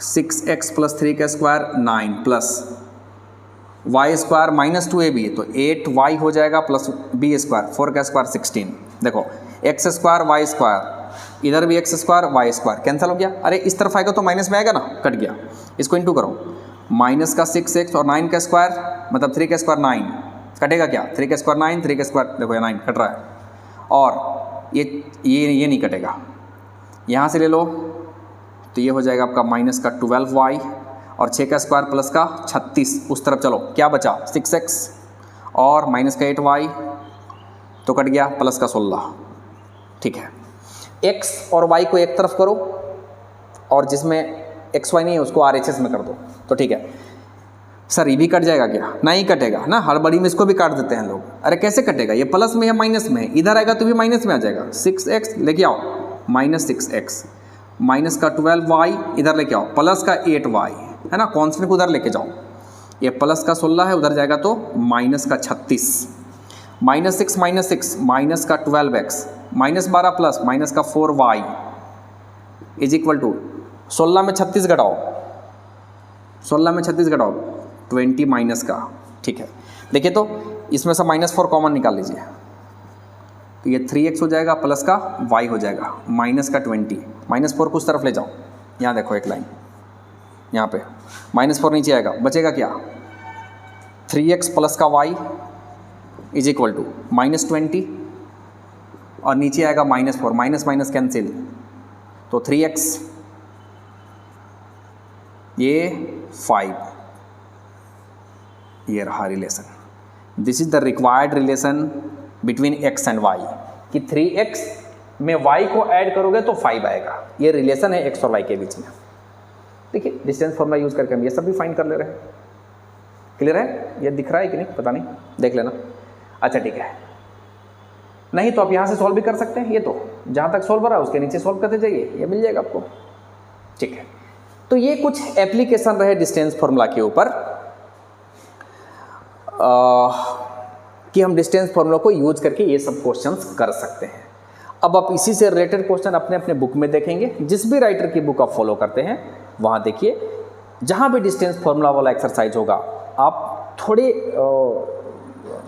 6x plus 3 का square 9 plus y square minus 2ab तो 8y हो जाएगा, प्लस b स्क्वायर 4 का स्क्वायर 16। देखो x स्क्वायर y स्क्वायर, इधर भी x square y square cancel हो गया, अरे इस तरफ आएगा तो माइनस में आएगा ना, कट गया, इसको इंटू करो, माइनस का 6x और 9 का स्क्वायर मतलब 3 का स्क्वायर 9 कटेगा क्या, 3 का स्क्वायर 9, 3 का स्क्वायर देखो ये 9 कट रहा है, और ये नहीं कटेगा, यहाँ से ले लो तो ये हो जाएगा आपका माइनस का 12y और 6 का स्क्वायर प्लस का 36, उस तरफ चलो क्या बचा 6x और माइनस का 8y तो कट गया, प्लस का 16, ठीक है। x और y को एक तरफ करो और जिसमें xy नहीं है उसको RHS में कर दो तो ठीक है। सर ये भी कट जाएगा क्या, नहीं कटेगा ना, हड़बड़ी में इसको भी काट देते हैं लोग, अरे कैसे कटेगा, ये प्लस में है माइनस में है, इधर आएगा तो भी माइनस में आ जाएगा, 6x लेके आओ माइनस 6x माइनस का 12y इधर लेके आओ, प्लस का 8y है ना, कॉन्स्टेंट को उधर लेके जाओ, ये प्लस का 16 है उधर जाएगा तो माइनस का 36, माइनस 6 माइनस का 12x माइनस 12 प्लस माइनस का 4y इज इक्वल टू 16 में 36 घटाओ, 16 में 36 घटाओ 20 माइनस का, ठीक है। देखिए तो इसमें से -4 कॉमन निकाल लीजिए तो ये 3x हो जाएगा प्लस का y हो जाएगा माइनस का 20, -4 को उस तरफ ले जाओ, यहाँ देखो एक लाइन, यहाँ पे -4 नीचे आएगा, बचेगा क्या 3x प्लस का y इज इक्वल टू -20 और नीचे आएगा -4, माइनस माइनस कैंसिल तो 3x ये 5, ये रहा relation, this is the required relation between x and y कि 3x में y को ऐड करोगे तो 5 आएगा, ये रिलेशन है x और y के बीच में। देखिए डिस्टेंस फॉर्मूला यूज़ करके हम ये सब भी फाइंड कर ले रहे हैं, क्लियर है, ये दिख रहा है कि नहीं पता नहीं, देख लेना। अच्छा ठीक है, नहीं तो आप यहाँ से सॉल्व भी कर सकते हैं, ये तो जहाँ तक सॉल्व रहा है उसके नीचे सॉल्व करते जाइए, ये मिल जाएगा आपको, ठीक है। तो ये कुछ एप्लीकेशन रहे डिस्टेंस फॉर्मूला के ऊपर कि हम डिस्टेंस फॉर्मूला को यूज करके ये सब क्वेश्चंस कर सकते हैं। अब आप इसी से रिलेटेड क्वेश्चन अपने अपने बुक में देखेंगे, जिस भी राइटर की बुक आप फॉलो करते हैं वहाँ देखिए, जहाँ भी डिस्टेंस फॉर्मूला वाला एक्सरसाइज होगा आप थोड़े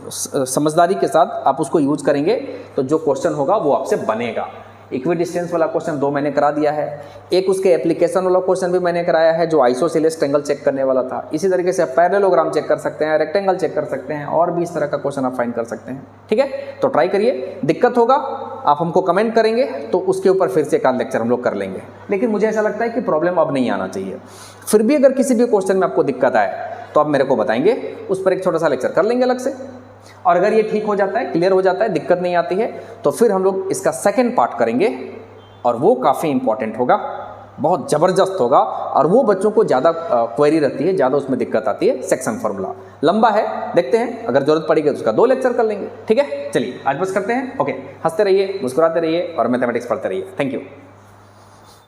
समझदारी के साथ आप उसको यूज करेंगे तो जो क्वेश्चन होगा वो आपसे बनेगा। इक्वी डिस्टेंस वाला क्वेश्चन 2 मैंने करा दिया है। एक उसके एप्लीकेशन वाला क्वेश्चन भी मैंने कराया है जो आइसोसेलेस ट्रायंगल चेक करने वाला था। इसी तरीके से पैरेललोग्राम चेक कर सकते हैं, रेक्टेंगल चेक कर सकते हैं, और भी इस तरह का क्वेश्चन आप फाइंड कर सकते हैं। ठीक है, तो ट्राई करिए। दिक्कत होगा आप हमको कमेंट करेंगे तो उसके ऊपर फिर से एक आध लेक्चर हम लोग कर लेंगे, लेकिन मुझे ऐसा लगता है कि प्रॉब्लम अब नहीं आना चाहिए। फिर भी अगर किसी भी क्वेश्चन में आपको दिक्कत आए तो आप मेरे को बताएंगे, उस पर एक छोटा सा लेक्चर कर लेंगे अलग से। और अगर ये ठीक हो जाता है, क्लियर हो जाता है, दिक्कत नहीं आती है, तो फिर हम लोग इसका सेकंड पार्ट करेंगे और वो काफ़ी इंपॉर्टेंट होगा, बहुत ज़बरदस्त होगा, और वो बच्चों को ज़्यादा क्वेरी रहती है, ज़्यादा उसमें दिक्कत आती है। सेक्शन फार्मूला लंबा है, देखते हैं, अगर जरूरत पड़ेगी तो उसका 2 लेक्चर कर लेंगे। ठीक है, चलिए आज बस करते हैं। ओके, हंसते रहिए, मुस्कुराते रहिए और मैथमेटिक्स पढ़ते रहिए। Thank you.